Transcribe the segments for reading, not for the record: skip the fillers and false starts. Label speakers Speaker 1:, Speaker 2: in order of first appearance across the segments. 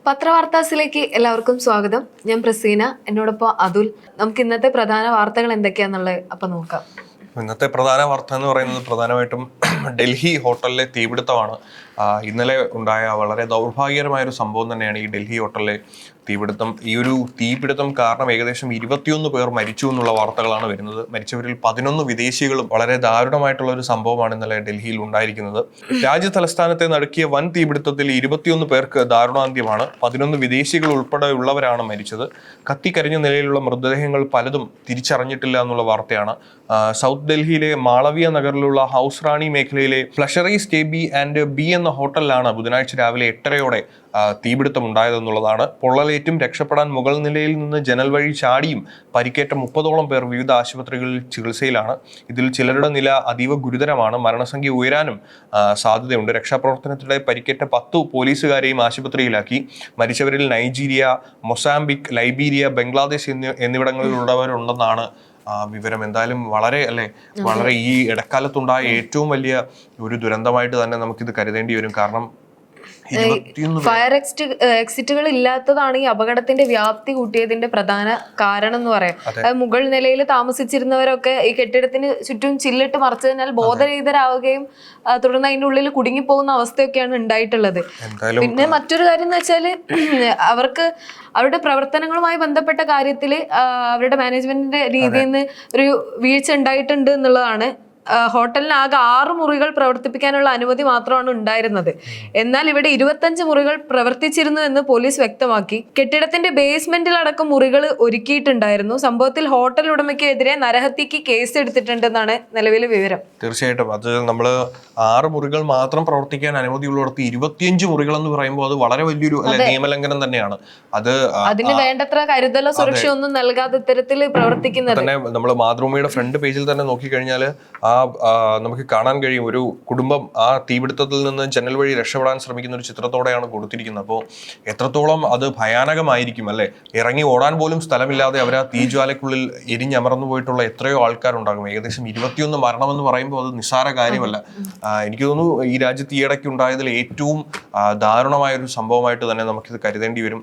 Speaker 1: പത്രവാർത്താസിലേക്ക് എല്ലാവർക്കും സ്വാഗതം. ഞാൻ പ്രസീന, എന്നോടൊപ്പം അതുൽ. നമുക്ക് ഇന്നത്തെ പ്രധാന വാർത്തകൾ എന്തൊക്കെയാന്നുള്ളത് അപ്പൊ നോക്കാം.
Speaker 2: ഇന്നത്തെ പ്രധാന വാർത്ത എന്ന് പറയുന്നത് പ്രധാനമായിട്ടും ഡൽഹി ഹോട്ടലിലെ തീപിടുത്തമാണ്. ഇന്നലെ ഉണ്ടായ വളരെ ദൗർഭാഗ്യകരമായ ഒരു സംഭവം തന്നെയാണ് ഈ ഡൽഹി ഹോട്ടലിലെ തീപിടുത്തം. ഈ ഒരു തീപിടുത്തം കാരണം ഏകദേശം 21 പേർ മരിച്ചു എന്നുള്ള വാർത്തകളാണ് വരുന്നത്. മരിച്ചവരിൽ 11 വിദേശികളും. വളരെ ദാരുണമായിട്ടുള്ള ഒരു സംഭവമാണ് ഇന്നലെ ഡൽഹിയിൽ ഉണ്ടായിരിക്കുന്നത്. രാജ്യ തലസ്ഥാനത്തെ നടുക്കിയ വൻ തീപിടുത്തത്തിൽ 21 പേർക്ക് ദാരുണാന്ത്യമാണ്. 11 വിദേശികൾ ഉൾപ്പെടെ ഉള്ളവരാണ് മരിച്ചത്. കത്തിക്കരിഞ്ഞ നിലയിലുള്ള മൃതദേഹങ്ങൾ പലതും തിരിച്ചറിഞ്ഞിട്ടില്ല എന്നുള്ള വാർത്തയാണ്. സൗത്ത് ഡൽഹിയിലെ മാളവിയ നഗറിലുള്ള ഹൗസ് റാണി മേഖലയിലെ ഫ്ലഷറീസ് KB&B എന്ന ഹോട്ടലിലാണ് ബുധനാഴ്ച രാവിലെ 8:30-ഓടെ തീപിടുത്തം ഉണ്ടായതെന്നുള്ളതാണ്. പൊള്ളലേറ്റും രക്ഷപ്പെടാൻ മുകൾ നിലയിൽ നിന്ന് ജനൽ വഴി ചാടിയും പരിക്കേറ്റ 30ഓളം പേർ വിവിധ ആശുപത്രികളിൽ ചികിത്സയിലാണ്. ഇതിൽ ചിലരുടെ നില അതീവ ഗുരുതരമാണ്. മരണസംഖ്യ ഉയരാനും സാധ്യതയുണ്ട്. രക്ഷാപ്രവർത്തനത്തിനിടെ പരിക്കേറ്റ 10 പോലീസുകാരെയും ആശുപത്രിയിലാക്കി. മരിച്ചവരിൽ നൈജീരിയ, മൊസാംബിക്, ലൈബീരിയ, ബംഗ്ലാദേശ് എന്നിവിടങ്ങളിലുള്ളവരുണ്ടെന്നാണ് വിവരം. എന്തായാലും വളരെ ഈ ഇടക്കാലത്തുണ്ടായ ഏറ്റവും വലിയ ഒരു ദുരന്തമായിട്ട് തന്നെ നമുക്കിത് കരുതേണ്ടി വരും. കാരണം
Speaker 1: ഫയർ എക്സിറ്റുകൾ ഇല്ലാത്തതാണ് ഈ അപകടത്തിന്റെ വ്യാപ്തി കൂട്ടിയതിന്റെ പ്രധാന കാരണം എന്ന് പറയാം. മുകൾ നിലയിൽ താമസിച്ചിരുന്നവരൊക്കെ ഈ കെട്ടിടത്തിന് ചുറ്റും ചില്ലിട്ട് മറച്ചതിനാൽ ബോധരഹിതരാവുകയും തുടർന്ന് അതിന്റെ ഉള്ളിൽ കുടുങ്ങിപ്പോകുന്ന അവസ്ഥയൊക്കെയാണ് ഉണ്ടായിട്ടുള്ളത്. പിന്നെ മറ്റൊരു കാര്യം എന്ന് വെച്ചാല് അവർക്ക് അവരുടെ പ്രവർത്തനങ്ങളുമായി ബന്ധപ്പെട്ട കാര്യത്തിൽ അവരുടെ മാനേജ്മെന്റിന്റെ രീതിയിൽ നിന്ന് ഒരു വീഴ്ച ഉണ്ടായിട്ടുണ്ട് എന്നുള്ളതാണ്. ഹോട്ടലിന് ആകെ 6 മുറികൾ പ്രവർത്തിപ്പിക്കാനുള്ള അനുമതി മാത്രമാണ് ഉണ്ടായിരുന്നത്. എന്നാൽ ഇവിടെ 25 മുറികൾ പ്രവർത്തിച്ചിരുന്നു എന്ന് പോലീസ് വ്യക്തമാക്കി. കെട്ടിടത്തിന്റെ ബേസ്മെന്റിലടക്കം മുറികൾ ഒരുക്കിയിട്ടുണ്ടായിരുന്നു. സംഭവത്തിൽ ഹോട്ടൽ ഉടമയ്ക്കെതിരെ നരഹത്യക്ക് കേസ് എടുത്തിട്ടുണ്ടെന്നാണ് നിലവിലെ വിവരം.
Speaker 2: തീർച്ചയായിട്ടും അത് നമ്മള് 6 മുറികൾ മാത്രം പ്രവർത്തിക്കാൻ അനുമതിയുള്ളിടത്ത് 25 മുറികൾ എന്ന് പറയുമ്പോൾ അത് വളരെ വലിയൊരു നിയമലംഘനം തന്നെയാണ്.
Speaker 1: അതിന് വേണ്ടത്ര കരുതലോ സുരക്ഷയോ ഒന്നും നൽകാതെ ഇത്തരത്തിൽ പ്രവർത്തിക്കുന്നത്
Speaker 2: തന്നെ നമ്മൾ മാതൃഭൂമിയുടെ ഫ്രണ്ട് പേജിൽ തന്നെ നോക്കിക്കഴിഞ്ഞാൽ നമുക്ക് കാണാൻ കഴിയും. ഒരു കുടുംബം ആ തീപിടുത്തത്തിൽ നിന്ന് ജനൽ വഴി രക്ഷപ്പെടാൻ ശ്രമിക്കുന്ന ഒരു ചിത്രത്തോടെയാണ് കൊടുത്തിരിക്കുന്നത്. അപ്പോൾ എത്രത്തോളം അത് ഭയാനകമായിരിക്കും അല്ലെ. ഇറങ്ങി ഓടാൻ പോലും സ്ഥലമില്ലാതെ അവർ ആ തീജ്വാലയ്ക്കുള്ളിൽ എരിഞ്ഞമർന്നു പോയിട്ടുള്ള എത്രയോ ആൾക്കാരുണ്ടാകും. ഏകദേശം 21 മരണമെന്ന് പറയുമ്പോൾ അത് നിസ്സാര കാര്യമല്ല. എനിക്ക് തോന്നുന്നു ഈ രാജ്യത്ത് ഈയിടയ്ക്ക് ഉണ്ടായതിൽ ഏറ്റവും ദാരുണമായ ഒരു സംഭവമായിട്ട് തന്നെ നമുക്കിത് കരുതേണ്ടി വരും.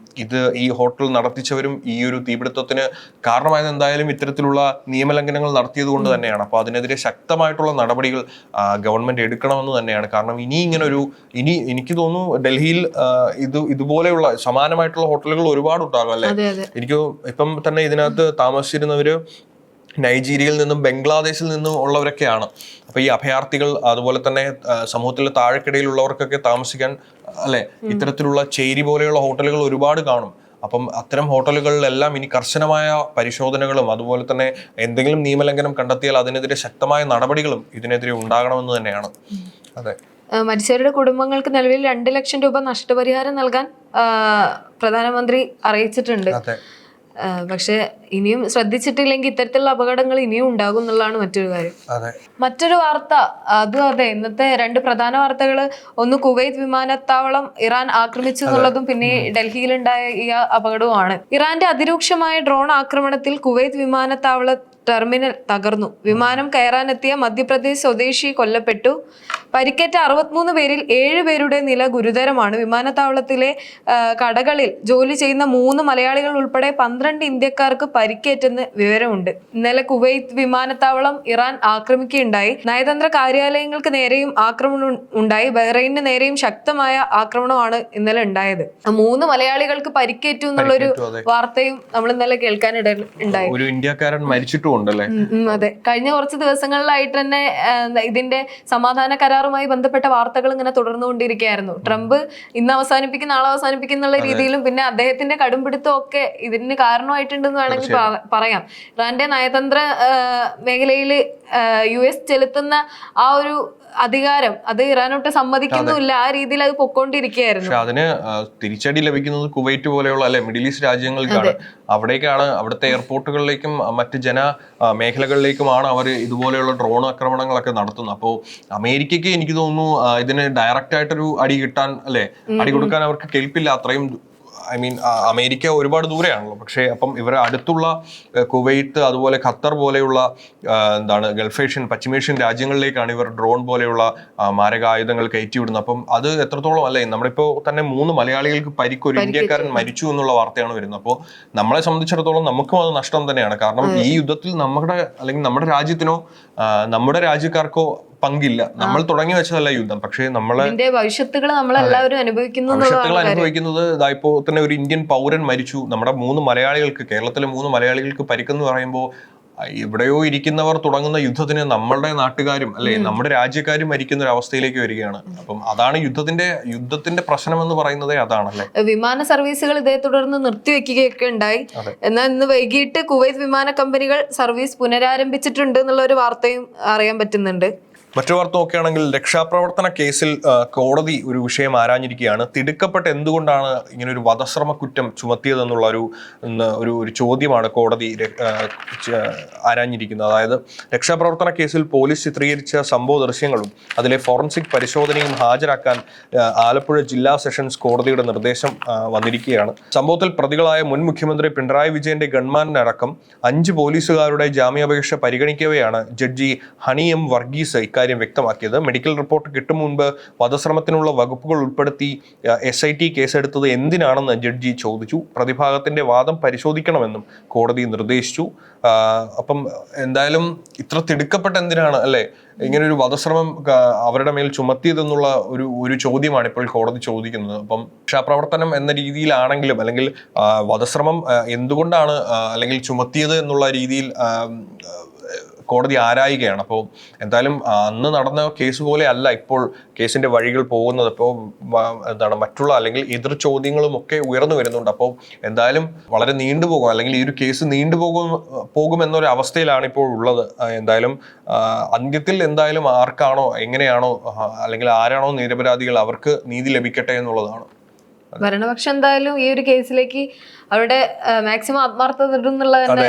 Speaker 2: ഈ ഹോട്ടൽ നടത്തിച്ചവരും ഈ ഒരു തീപിടുത്തത്തിന് കാരണമായത് എന്തായാലും ഇത്തരത്തിലുള്ള നിയമലംഘനങ്ങൾ നടത്തിയത് കൊണ്ട് തന്നെയാണ്. അപ്പോൾ അതിനെതിരെ ശക്തമായിട്ടുള്ള നടപടികൾ ഗവൺമെന്റ് എടുക്കണമെന്ന് തന്നെയാണ്. കാരണം ഇനി എനിക്ക് തോന്നുന്നു ഡൽഹിയിൽ ഇതുപോലെയുള്ള സമാനമായിട്ടുള്ള ഹോട്ടലുകൾ ഒരുപാട് ഉണ്ടാകും അല്ലെ. എനിക്ക് ഇപ്പം തന്നെ ഇതിനകത്ത് താമസിച്ചിരുന്നവര് നൈജീരിയയിൽ നിന്നും ബംഗ്ലാദേശിൽ നിന്നും ഉള്ളവരൊക്കെയാണ്. അപ്പൊ ഈ അഭയാർത്ഥികൾ അതുപോലെ തന്നെ സമൂഹത്തിലെ താഴെക്കിടയിലുള്ളവർക്കൊക്കെ താമസിക്കാൻ ഇത്തരത്തിലുള്ള ചേരി പോലെയുള്ള ഹോട്ടലുകൾ ഒരുപാട് കാണും. അപ്പം അത്തരം ഹോട്ടലുകളിലെല്ലാം ഇനി കർശനമായ പരിശോധനകളും അതുപോലെ തന്നെ എന്തെങ്കിലും നിയമലംഘനം കണ്ടെത്തിയാൽ അതിനെതിരെ ശക്തമായ നടപടികളും ഇതിനെതിരെ ഉണ്ടാകണമെന്ന് തന്നെയാണ്. അതെ,
Speaker 1: മരിച്ചവരുടെ കുടുംബങ്ങൾക്ക് നിലവിൽ 2 ലക്ഷം രൂപ നഷ്ടപരിഹാരം നൽകാൻ പ്രധാനമന്ത്രി അറിയിച്ചിട്ടുണ്ട്. പക്ഷെ ഇനിയും ശ്രദ്ധിച്ചിട്ടില്ലെങ്കിൽ ഇത്തരത്തിലുള്ള അപകടങ്ങൾ ഇനിയും ഉണ്ടാകും എന്നുള്ളതാണ് മറ്റൊരു കാര്യം. മറ്റൊരു വാർത്ത ഇന്നത്തെ 2 പ്രധാന വാർത്തകൾ, ഒന്ന് കുവൈത്ത് വിമാനത്താവളം ഇറാൻ ആക്രമിച്ചു എന്നുള്ളതും പിന്നെ ഡൽഹിയിലുണ്ടായ ഈ അപകടവുമാണ്. ഇറാന്റെ അതിരൂക്ഷമായ ഡ്രോൺ ആക്രമണത്തിൽ കുവൈത്ത് വിമാനത്താവള ടെർമിനൽ തകർന്നു. വിമാനം കയറാനെത്തിയ മധ്യപ്രദേശ് സ്വദേശി കൊല്ലപ്പെട്ടു. പരിക്കേറ്റ 63 പേരിൽ 7 പേരുടെ നില ഗുരുതരമാണ്. വിമാനത്താവളത്തിലെ കടകളിൽ ജോലി ചെയ്യുന്ന 3 മലയാളികൾ ഉൾപ്പെടെ 12 ഇന്ത്യക്കാർക്ക് പരിക്കേറ്റെന്ന് വിവരമുണ്ട്. ഇന്നലെ കുവൈത്ത് വിമാനത്താവളം ഇറാൻ ആക്രമിക്കുകയുണ്ടായി. നയതന്ത്ര കാര്യാലയങ്ങൾക്ക് നേരെയും ആക്രമണം ഉണ്ടായി. ബഹ്റൈനിന് നേരെയും ശക്തമായ ആക്രമണമാണ് ഇന്നലെ ഉണ്ടായത്. 3 മലയാളികൾക്ക് പരിക്കേറ്റു എന്നുള്ളൊരു വാർത്തയും നമ്മൾ ഇന്നലെ കേൾക്കാനിടയുണ്ടായി.
Speaker 2: ഒരു ഇന്ത്യക്കാരൻ മരിച്ചിട്ടുണ്ടല്ലേ.
Speaker 1: അതെ, കഴിഞ്ഞ കുറച്ച് ദിവസങ്ങളിലായിട്ട് തന്നെ ഇതിന്റെ സമാധാന കരാറുമായി ബന്ധപ്പെട്ട വാർത്തകൾ ഇങ്ങനെ തുടർന്നുകൊണ്ടിരിക്കുകയായിരുന്നു. ട്രംപ് ഇന്ന് അവസാനിപ്പിക്കും നാളെ അവസാനിപ്പിക്കും എന്നുള്ള രീതിയിലും പിന്നെ അദ്ദേഹത്തിന്റെ കടുംപിടുത്തം ഒക്കെ ഇതിന് കാരണമായിട്ടുണ്ടെന്ന് വേണമെങ്കിൽ പറയാം. ഇറാന്റെ നയതന്ത്ര മേഖലയിൽ US ചെലുത്തുന്ന ആ ഒരു അധികാരം അത് ഇറാനൊട്ട് സമ്മതിക്കുന്നില്ല. ആ രീതിയിൽ അത് പൊക്കോണ്ടിരിക്കുകയായിരുന്നു.
Speaker 2: പക്ഷെ അതിന് തിരിച്ചടി ലഭിക്കുന്നത് കുവൈറ്റ് പോലെയുള്ള മിഡിൽ ഈസ്റ്റ് രാജ്യങ്ങൾക്കാണ്. അവിടേക്കാണ്, അവിടുത്തെ എയർപോർട്ടുകളിലേക്കും മറ്റ് മേഖലകളിലേക്കുമാണ് അവർ ഇതുപോലെയുള്ള ഡ്രോൺ ആക്രമണങ്ങളൊക്കെ നടത്തുന്നത്. അപ്പോൾ അമേരിക്കയ്ക്ക് എനിക്ക് തോന്നുന്നു ഇതിന് ഡയറക്റ്റ് ആയിട്ടൊരു അടി കൊടുക്കാൻ അവർക്ക് കെൽപ്പില്ല. അത്രയും ഐ മീൻ അമേരിക്ക ഒരുപാട് ദൂരെയാണല്ലോ. പക്ഷേ അപ്പം ഇവരെ അടുത്തുള്ള കുവൈത്ത്, അതുപോലെ ഖത്തർ പോലെയുള്ള എന്താണ് ഗൾഫ് ഏഷ്യൻ, പശ്ചിമേഷ്യൻ രാജ്യങ്ങളിലേക്കാണ് ഇവർ ഡ്രോൺ പോലെയുള്ള മാരകായുധങ്ങൾ കയറ്റിവിടുന്നത്. അപ്പം അത് എത്രത്തോളം അല്ലേ, നമ്മളിപ്പോൾ തന്നെ 3 മലയാളികൾക്ക് പരിക്കൊരു ഇന്ത്യക്കാരൻ മരിച്ചു എന്നുള്ള വാർത്തയാണ് വരുന്നത്. അപ്പോൾ നമ്മളെ സംബന്ധിച്ചിടത്തോളം നമുക്കും അത് നഷ്ടം തന്നെയാണ്. കാരണം ഈ യുദ്ധത്തിൽ നമ്മുടെ അല്ലെങ്കിൽ നമ്മുടെ രാജ്യത്തിനോ നമ്മുടെ രാജ്യക്കാർക്കോ പങ്കില്ല. നമ്മൾ തുടങ്ങി വെച്ചതല്ല യുദ്ധം. പക്ഷേ
Speaker 1: ഭവിഷ്യത്തുകൾ നമ്മളെല്ലാവരും
Speaker 2: അനുഭവിക്കുന്നത് ഇതായിപ്പോ തന്നെ ഒരു ഇന്ത്യൻ പൗരൻ മരിച്ചു, നമ്മുടെ 3 മലയാളികൾക്ക്, കേരളത്തിലെ 3 മലയാളികൾക്ക് പരിക്കെന്ന് പറയുമ്പോൾ എവിടെയോ ഇരിക്കുന്നവർ തുടങ്ങുന്ന യുദ്ധത്തിന് നമ്മളുടെ നാട്ടുകാരും അല്ലെ നമ്മുടെ രാജ്യക്കാരും മരിക്കുന്ന ഒരു അവസ്ഥയിലേക്ക് വരികയാണ്. അപ്പം അതാണ് യുദ്ധത്തിന്റെ പ്രശ്നം എന്ന് പറയുന്നത് അതാണല്ലേ.
Speaker 1: വിമാന സർവീസുകൾ ഇതേ തുടർന്ന് നിർത്തിവെക്കുകയൊക്കെ ഉണ്ടായി. എന്നാൽ ഇന്ന് വൈകിട്ട് കുവൈത്ത് വിമാന കമ്പനികൾ സർവീസ് പുനരാരംഭിച്ചിട്ടുണ്ട് എന്നുള്ള ഒരു വാർത്തയും അറിയാൻ പറ്റുന്നുണ്ട്.
Speaker 2: മറ്റു വാർത്ത നോക്കുകയാണെങ്കിൽ രക്ഷാപ്രവർത്തന കേസിൽ കോടതി ഒരു വിഷയം ആരാഞ്ഞിരിക്കുകയാണ്. തിടുക്കപ്പെട്ട് എന്തുകൊണ്ടാണ് ഇങ്ങനെ ഒരു വധശ്രമ കുറ്റം ചുമത്തിയതെന്നുള്ള ഒരു ചോദ്യമാണ് കോടതി ആരാഞ്ഞിരിക്കുന്നത്. അതായത് രക്ഷാപ്രവർത്തന കേസിൽ പോലീസ് ചിത്രീകരിച്ച സംഭവ ദൃശ്യങ്ങളും അതിലെ ഫോറൻസിക് പരിശോധനയും ഹാജരാക്കാൻ ആലപ്പുഴ ജില്ലാ സെഷൻസ് കോടതിയുടെ നിർദ്ദേശം വന്നിരിക്കുകയാണ്. സംഭവത്തിൽ പ്രതികളായ മുൻ മുഖ്യമന്ത്രി പിണറായി വിജയന്റെ ഗൺമാനടക്കം 5 പോലീസുകാരുടെ ജാമ്യാപേക്ഷ പരിഗണിക്കവെയാണ് ജഡ്ജി ഹണി എം വർഗീസ് ഇക്കാര്യം വ്യക്തമാക്കിയത്. മെഡിക്കൽ റിപ്പോർട്ട് കിട്ടും മുൻപ് വധശ്രമത്തിനുള്ള വകുപ്പുകൾ ഉൾപ്പെടുത്തി SIT കേസെടുത്തത് എന്തിനാണെന്ന് ജഡ്ജി ചോദിച്ചു. പ്രതിഭാഗത്തിന്റെ വാദം പരിശോധിക്കണമെന്നും കോടതി നിർദ്ദേശിച്ചു. അപ്പം എന്തായാലും ഇത്ര തിടുക്കപ്പെട്ട എന്തിനാണ് അല്ലെ ഇങ്ങനെ ഒരു വധശ്രമം അവരുടെ മേൽ ചുമത്തിയതെന്നുള്ള ഒരു ചോദ്യമാണ് ഇപ്പോൾ കോടതി ചോദിക്കുന്നത്. അപ്പം രക്ഷാപ്രവർത്തനം എന്ന രീതിയിലാണെങ്കിലും അല്ലെങ്കിൽ വധശ്രമം എന്തുകൊണ്ടാണ് അല്ലെങ്കിൽ ചുമത്തിയത് എന്നുള്ള രീതിയിൽ കോടതി ആരായുകയാണ്. അപ്പോൾ എന്തായാലും അന്ന് നടന്ന കേസ് പോലെ അല്ല ഇപ്പോൾ കേസിന്റെ വഴികൾ പോകുന്നത്. ഇപ്പോൾ എന്താണ് മറ്റുള്ള അല്ലെങ്കിൽ എതിർ ചോദ്യങ്ങളും ഒക്കെ ഉയർന്നു വരുന്നുണ്ട്. അപ്പോൾ എന്തായാലും വളരെ നീണ്ടുപോകും അല്ലെങ്കിൽ ഈ ഒരു കേസ് പോകുമെന്നൊരു അവസ്ഥയിലാണ് ഇപ്പോൾ ഉള്ളത്. എന്തായാലും അന്ത്യത്തിൽ എന്തായാലും ആർക്കാണോ എങ്ങനെയാണോ അല്ലെങ്കിൽ ആരാണോ നിരപരാധികൾ അവർക്ക് നീതി ലഭിക്കട്ടെ എന്നുള്ളതാണ്.
Speaker 1: ഭരണപക്ഷം എന്തായാലും ഈ ഒരു കേസിലേക്ക് അവരുടെ മാക്സിമം ആത്മാർത്ഥത എന്നുള്ള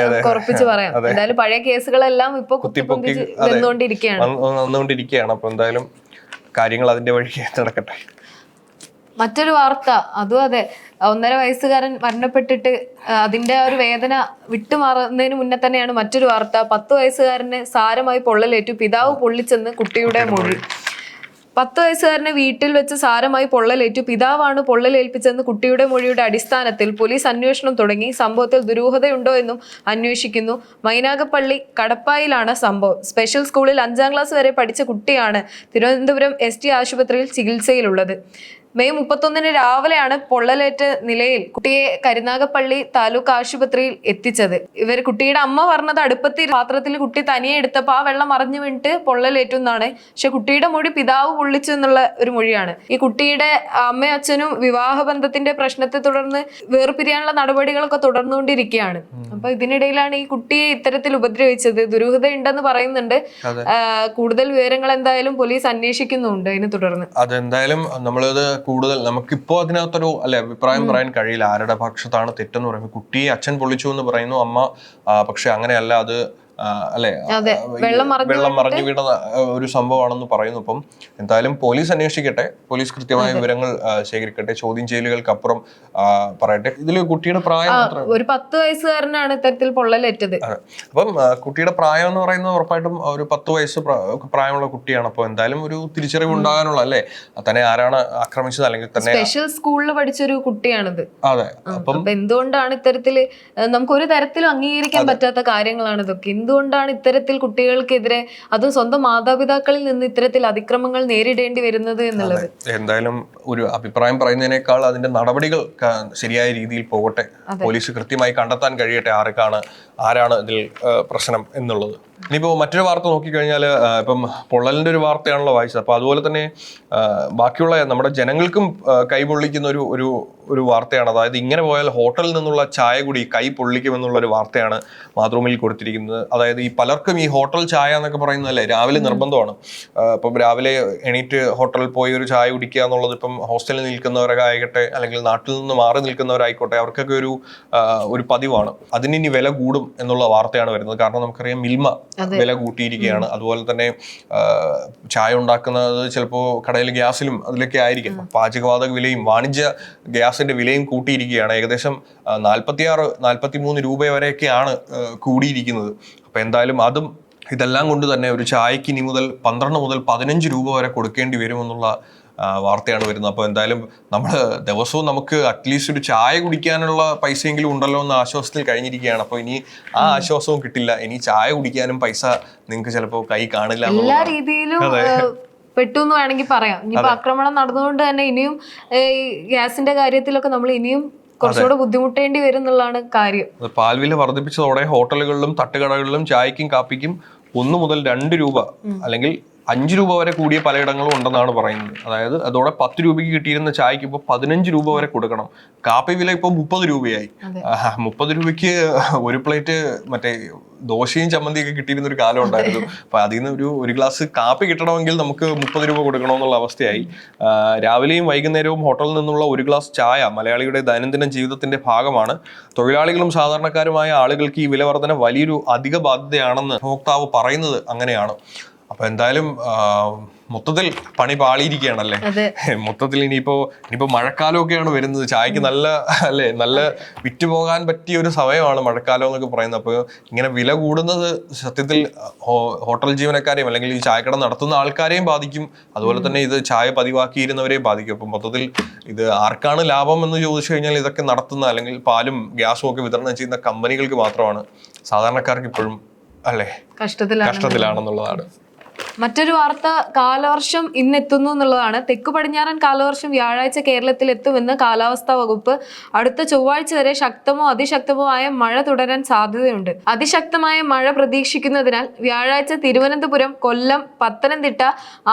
Speaker 1: ഉറപ്പിച്ച് പറയാം. എന്തായാലും പഴയ കേസുകളെല്ലാം ഇപ്പൊ
Speaker 2: വന്നുകൊണ്ടിരിക്കുകയാണ്. അപ്പൊ എന്തായാലും കാര്യങ്ങൾ അതിന്റെ വഴിക്ക് നടക്കട്ടെ.
Speaker 1: മറ്റൊരു വാർത്ത അതും അതെ, 1.5 വയസ്സുകാരൻ മരണപ്പെട്ടിട്ട് അതിന്റെ ഒരു വേദന വിട്ടുമാറുന്നതിന് മുന്നേ തന്നെയാണ് മറ്റൊരു വാർത്ത. 10 വയസ്സുകാരന് സാരമായി പൊള്ളലേറ്റു, പിതാവ് പൊള്ളിച്ചെന്ന് കുട്ടിയുടെ മൊഴി. 10 വയസ്സുകാരനെ വീട്ടിൽ വെച്ച് സാരമായി പൊള്ളലേറ്റു, പിതാവാണ് പൊള്ളലേൽപ്പിച്ചെന്ന് കുട്ടിയുടെ മൊഴിയുടെ അടിസ്ഥാനത്തിൽ പോലീസ് അന്വേഷണം തുടങ്ങി. സംഭവത്തിൽ ദുരൂഹതയുണ്ടോ എന്നും അന്വേഷിക്കുന്നു. മൈനാഗപ്പള്ളി കടപ്പായിലാണ് സംഭവം. സ്പെഷ്യൽ സ്കൂളിൽ 5ാം ക്ലാസ് വരെ പഠിച്ച കുട്ടിയാണ് തിരുവനന്തപുരം ST ആശുപത്രിയിൽ ചികിത്സയിലുള്ളത്. മെയ് 31 രാവിലെയാണ് പൊള്ളലേറ്റ നിലയിൽ കുട്ടിയെ കരുനാഗപ്പള്ളി താലൂക്ക് ആശുപത്രിയിൽ എത്തിച്ചത്. കുട്ടിയുടെ അമ്മ പറഞ്ഞത് അടുപ്പത്തി പാത്രത്തിൽ കുട്ടി തനിയെ എടുത്തപ്പോൾ ആ വെള്ളം മറിഞ്ഞു വീണിട്ട് പൊള്ളലേറ്റു എന്നാണ്. പക്ഷെ കുട്ടിയുടെ മൊഴി പിതാവ് പൊള്ളിച്ചു എന്നുള്ള ഒരു മൊഴിയാണ്. ഈ കുട്ടിയുടെ അമ്മയും അച്ഛനും വിവാഹബന്ധത്തിന്റെ പ്രശ്നത്തെ തുടർന്ന് വേർപിരിയാനുള്ള നടപടികളൊക്കെ തുടർന്നുകൊണ്ടിരിക്കുകയാണ്. അപ്പൊ ഇതിനിടയിലാണ് ഈ കുട്ടിയെ ഇത്തരത്തിൽ ഉപദ്രവിച്ചത്. ദുരൂഹതയുണ്ടെന്ന് പറയുന്നുണ്ട്. കൂടുതൽ വിവരങ്ങൾ എന്തായാലും പോലീസ് അന്വേഷിക്കുന്നുണ്ട്. അതിനെ തുടർന്ന്
Speaker 2: അതെന്തായാലും നമ്മളത് കൂടുതൽ നമുക്കിപ്പോ അതിനകത്തൊരു അഭിപ്രായം പറയാൻ കഴിയില്ല. ആരുടെ പക്ഷത്താണ് തെറ്റെന്ന് പറയുമ്പോൾ കുട്ടിയെ അച്ഛൻ പൊള്ളിച്ചു എന്ന് പറയുന്നു, അമ്മ പക്ഷെ അങ്ങനെയല്ല, അത് വെള്ളം മറിഞ്ഞു വീണ ഒരു സംഭവമാണെന്ന് പറയുന്നു. അപ്പം എന്തായാലും പോലീസ് അന്വേഷിക്കട്ടെ, പോലീസ് കൃത്യമായ വിവരങ്ങൾ ശേഖരിക്കട്ടെ, ചോദ്യം ചെയ്യലുകൾക്കപ്പുറം പറയട്ടെ. ഇതിൽ കുട്ടിയുടെ പ്രായം
Speaker 1: ഒരു 10 വയസ്സുകാരനാണ് ഇത്തരത്തിൽ പൊള്ളലേറ്റത്.
Speaker 2: അപ്പം കുട്ടിയുടെ പ്രായം എന്ന് പറയുന്നത് ഉറപ്പായിട്ടും ഒരു 10 വയസ്സ് പ്രായമുള്ള കുട്ടിയാണ്. അപ്പോൾ എന്തായാലും ഒരു തിരിച്ചറിവ് ഉണ്ടാകാനുള്ള അല്ലേ തന്നെ ആരാണ് ആക്രമിച്ചത് അല്ലെങ്കിൽ തന്നെ
Speaker 1: സ്പെഷ്യൽ സ്കൂളിൽ പഠിച്ചൊരു കുട്ടിയാണിത്.
Speaker 2: അതെ. അപ്പം
Speaker 1: എന്തുകൊണ്ടാണ് ഇത്തരത്തില് നമുക്ക് ഒരു തരത്തിലും അംഗീകരിക്കാൻ പറ്റാത്ത കാര്യങ്ങളാണ് ഇതൊക്കെ. എന്തുകൊണ്ടാണ് ഇത്തരത്തിൽ കുട്ടികൾക്കെതിരെ, അതും സ്വന്തം മാതാപിതാക്കളിൽ നിന്ന് ഇത്തരത്തിൽ അതിക്രമങ്ങൾ നേരിടേണ്ടി വരുന്നത് എന്നുള്ളത്.
Speaker 2: എന്തായാലും ഒരു അഭിപ്രായം പറയുന്നതിനേക്കാൾ അതിന്റെ നടപടികൾ ശരിയായ രീതിയിൽ പോകട്ടെ, പോലീസ് കൃത്യമായി കണ്ടെത്താൻ കഴിയട്ടെ ആരാണ് ഇതിൽ പ്രശ്നം എന്നുള്ളത്. ഇനിയിപ്പോൾ മറ്റൊരു വാർത്ത നോക്കിക്കഴിഞ്ഞാൽ ഇപ്പം പൊള്ളലിന്റെ ഒരു വാർത്തയാണല്ലോ വായിച്ചത്. അപ്പൊ അതുപോലെ തന്നെ ബാക്കിയുള്ള നമ്മുടെ ജനങ്ങൾക്കും കൈ പൊള്ളിക്കുന്ന ഒരു വാർത്തയാണ്. അതായത് ഇങ്ങനെ പോയാൽ ഹോട്ടലിൽ നിന്നുള്ള ചായ കുടി കൈ പൊള്ളിക്കുമെന്നുള്ള ഒരു വാർത്തയാണ് മാതൃഭൂമിയിൽ കൊടുത്തിരിക്കുന്നത്. അതായത് ഈ പലർക്കും ഈ ഹോട്ടൽ ചായ എന്നൊക്കെ പറയുന്നതല്ലേ രാവിലെ നിർബന്ധമാണ്. ഇപ്പം രാവിലെ എണീറ്റ് ഹോട്ടലിൽ പോയി ഒരു ചായ കുടിക്കുക എന്നുള്ളത് ഇപ്പം ഹോസ്റ്റലിൽ നിൽക്കുന്നവരൊക്കെ ആയിക്കട്ടെ അല്ലെങ്കിൽ നാട്ടിൽ നിന്ന് മാറി നിൽക്കുന്നവരായിക്കോട്ടെ അവർക്കൊക്കെ ഒരു പതിവാണ്. അതിനി വില കൂടും എന്നുള്ള വാർത്തയാണ് വരുന്നത്. കാരണം നമുക്കറിയാം മിൽമ വില കൂട്ടിയിരിക്കുകയാണ്. അതുപോലെ തന്നെ ചായ ഉണ്ടാക്കുന്നത് ചിലപ്പോൾ കടയിൽ ഗ്യാസിലും അതിലൊക്കെ ആയിരിക്കും. പാചകവാതക വിലയും വാണിജ്യ ഗ്യാസിന്റെ വിലയും കൂട്ടിയിരിക്കുകയാണ്. ഏകദേശം 46-43 രൂപ വരെയൊക്കെയാണ് കൂടിയിരിക്കുന്നത്. അപ്പൊ എന്തായാലും ഇതെല്ലാം കൊണ്ട് തന്നെ ഒരു ചായക്ക് ഇനി മുതൽ 12 മുതൽ 15 രൂപ വരെ കൊടുക്കേണ്ടി വരുമെന്നുള്ള വാർത്തയാണ് വരുന്നത്. അപ്പോൾ എന്തായാലും നമ്മൾ ദിവസവും നമുക്ക് അറ്റ്ലീസ്റ്റ് ഒരു ചായ കുടിക്കാനുള്ള പൈസയെങ്കിലും ഉണ്ടല്ലോ എന്ന ആശ്വാസത്തിൽ കഴിഞ്ഞിരിക്കുകയാണ്. അപ്പോൾ ഇനി ആ ആശ്വാസവും കിട്ടില്ല. ഇനി ചായ കുടിക്കാനും പൈസ നിങ്ങൾക്ക് ചിലപ്പോൾ കൈ കാണില്ല.
Speaker 1: എല്ലാ രീതിയിലും പെട്ടു എന്ന് വേണമെങ്കിൽ പറയാം. ഇനിയിപ്പോ ആക്രമണം നടന്നുകൊണ്ട് തന്നെ ഇനിയും ഗ്യാസിന്റെ കാര്യത്തിലൊക്കെ നമ്മൾ ഇനിയും കുറച്ചുകൂടെ ബുദ്ധിമുട്ടേണ്ടി വരും എന്നുള്ളതാണ് കാര്യം.
Speaker 2: പാൽവില വർദ്ധിപ്പിച്ചതോടെ ഹോട്ടലുകളിലും തട്ടുകടകളിലും ചായക്കും കാപ്പിക്കും 1 മുതൽ 2 രൂപ അല്ലെങ്കിൽ 5 രൂപ വരെ കൂടിയ പലയിടങ്ങളും ഉണ്ടെന്നാണ് പറയുന്നത്. അതായത് അതോടെ 10 രൂപയ്ക്ക് കിട്ടിയിരുന്ന ചായക്ക് ഇപ്പോൾ 15 രൂപ വരെ കൊടുക്കണം. കാപ്പി വില ഇപ്പോൾ 30 രൂപയായി. 30 രൂപയ്ക്ക് ഒരു പ്ലേറ്റ് മറ്റേ ദോശയും ചമ്മന്തിയൊക്കെ കിട്ടിയിരുന്ന ഒരു കാലം ഉണ്ടായിരുന്നു. അപ്പൊ അതിൽ നിന്ന് ഒരു ഗ്ലാസ് കാപ്പി കിട്ടണമെങ്കിൽ നമുക്ക് 30 രൂപ കൊടുക്കണമെന്നുള്ള അവസ്ഥയായി. രാവിലെയും വൈകുന്നേരവും ഹോട്ടലിൽ നിന്നുള്ള ഒരു ഗ്ലാസ് ചായ മലയാളിയുടെ ദൈനംദിന ജീവിതത്തിന്റെ ഭാഗമാണ്. തൊഴിലാളികളും സാധാരണക്കാരുമായ ആളുകൾക്ക് ഈ വില വർധന വലിയൊരു അധിക ബാധ്യതയാണെന്ന് ഉപഭോക്താവ് പറയുന്നത് അങ്ങനെയാണ്. അപ്പൊ എന്തായാലും മൊത്തത്തിൽ പണി പാളിയിരിക്കുകയാണല്ലേ. മൊത്തത്തിൽ ഇനിയിപ്പോ മഴക്കാലമൊക്കെയാണ് വരുന്നത്. ചായക്ക് നല്ല വിറ്റുപോകാൻ പറ്റിയ ഒരു സമയമാണ് മഴക്കാലം എന്നൊക്കെ പറയുന്നത്. അപ്പോൾ ഇങ്ങനെ വില കൂടുന്നത് സത്യത്തിൽ ഹോട്ടൽ ജീവനക്കാരെയും അല്ലെങ്കിൽ ഈ ചായക്കട നടത്തുന്ന ആൾക്കാരെയും ബാധിക്കും. അതുപോലെ തന്നെ ഇത് ചായ പതിവാക്കിയിരുന്നവരെയും ബാധിക്കും. അപ്പം മൊത്തത്തിൽ ഇത് ആർക്കാണ് ലാഭം എന്ന് ചോദിച്ചു കഴിഞ്ഞാൽ ഇതൊക്കെ നടത്തുന്ന അല്ലെങ്കിൽ പാലും ഗ്യാസും ഒക്കെ വിതരണം ചെയ്യുന്ന കമ്പനികൾക്ക് മാത്രമാണ്. സാധാരണക്കാർക്ക് ഇപ്പോഴും കഷ്ടത്തിലാണെന്നുള്ളതാണ്.
Speaker 1: മറ്റൊരു വാർത്ത, കാലവർഷം ഇന്നെത്തുന്നു എന്നുള്ളതാണ്. തെക്കു പടിഞ്ഞാറൻ കാലവർഷം വ്യാഴാഴ്ച കേരളത്തിൽ എത്തുമെന്ന് കാലാവസ്ഥാ വകുപ്പ്. അടുത്ത ചൊവ്വാഴ്ച വരെ ശക്തമോ അതിശക്തമോ ആയ മഴ തുടരാൻ സാധ്യതയുണ്ട്. അതിശക്തമായ മഴ പ്രതീക്ഷിക്കുന്നതിനാൽ വ്യാഴാഴ്ച തിരുവനന്തപുരം, കൊല്ലം, പത്തനംതിട്ട,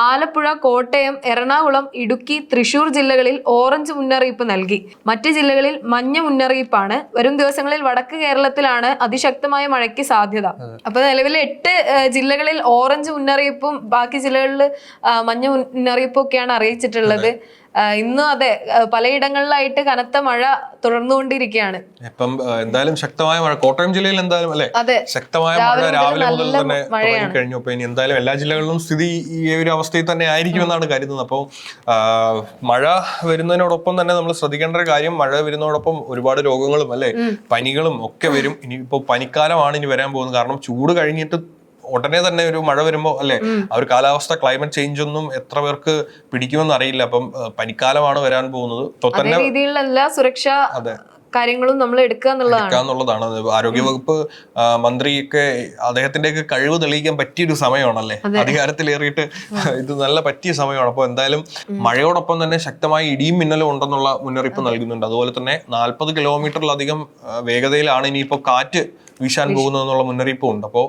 Speaker 1: ആലപ്പുഴ, കോട്ടയം, എറണാകുളം, ഇടുക്കി, തൃശൂർ ജില്ലകളിൽ ഓറഞ്ച് മുന്നറിയിപ്പ് നൽകി. മറ്റ് ജില്ലകളിൽ മഞ്ഞ മുന്നറിയിപ്പാണ്. വരും ദിവസങ്ങളിൽ വടക്ക് കേരളത്തിലാണ് അതിശക്തമായ മഴയ്ക്ക് സാധ്യത. അപ്പൊ നിലവിൽ 8 ജില്ലകളിൽ ഓറഞ്ച് മുന്നറിയിപ്പും ബാക്കി ജില്ലകളിൽ മഞ്ഞ മുന്നറിയിപ്പും ഒക്കെയാണ് അറിയിച്ചിട്ടുള്ളത്. ഇന്നും അതെ, പലയിടങ്ങളിലായിട്ട് കനത്ത മഴ തുടർന്നുകൊണ്ടിരിക്കുകയാണ്.
Speaker 2: ഇപ്പം എന്തായാലും ശക്തമായ മഴ കോട്ടയം ജില്ലയിൽ എന്തായാലും ശക്തമായ മഴ രാവിലെ മുതൽ തന്നെ കഴിഞ്ഞു. അപ്പൊ ഇനി എന്തായാലും എല്ലാ ജില്ലകളിലും സ്ഥിതി ഈ ഒരു അവസ്ഥയിൽ തന്നെ ആയിരിക്കുമെന്നാണ് കരുതുന്നത്. അപ്പോൾ മഴ വരുന്നതിനോടൊപ്പം തന്നെ നമ്മൾ ശ്രദ്ധിക്കേണ്ട ഒരു കാര്യം, മഴ വരുന്നതോടൊപ്പം ഒരുപാട് രോഗങ്ങളും പനികളും ഒക്കെ വരും. ഇനിയിപ്പോ പനിക്കാലമാണ് ഇനി വരാൻ പോകുന്നത്. കാരണം ചൂട് കഴിഞ്ഞിട്ട് ഉടനെ തന്നെ ഒരു മഴ വരുമ്പോൾ ആ ഒരു കാലാവസ്ഥ ക്ലൈമറ്റ് ചേഞ്ച് ഒന്നും എത്ര പേർക്ക് പിടിക്കുമെന്ന് അറിയില്ല. അപ്പം പനിക്കാലമാണ് വരാൻ പോകുന്നത്.
Speaker 1: രീതിയിലുള്ള എല്ലാ സുരക്ഷാ കാര്യങ്ങളും നമ്മൾ എടുക്കുക
Speaker 2: എന്നുള്ളതാണ്. ആരോഗ്യവകുപ്പ് മന്ത്രിയൊക്കെ അദ്ദേഹത്തിന്റെയൊക്കെ കഴിവ് തെളിയിക്കാൻ പറ്റിയൊരു സമയമാണല്ലേ. അധികാരത്തിലേറിയിട്ട് ഇത് നല്ല പറ്റിയ സമയമാണ്. അപ്പോൾ എന്തായാലും മഴയോടൊപ്പം തന്നെ ശക്തമായ ഇടിയും മിന്നലും ഉണ്ടെന്നുള്ള മുന്നറിയിപ്പ് നൽകുന്നുണ്ട്. അതുപോലെ തന്നെ 40 കിലോമീറ്ററിലധികം വേഗതയിലാണ് ഇനിയിപ്പോൾ കാറ്റ് വീശാൻ പോകുന്നതെന്നുള്ള മുന്നറിയിപ്പും ഉണ്ട്. അപ്പോൾ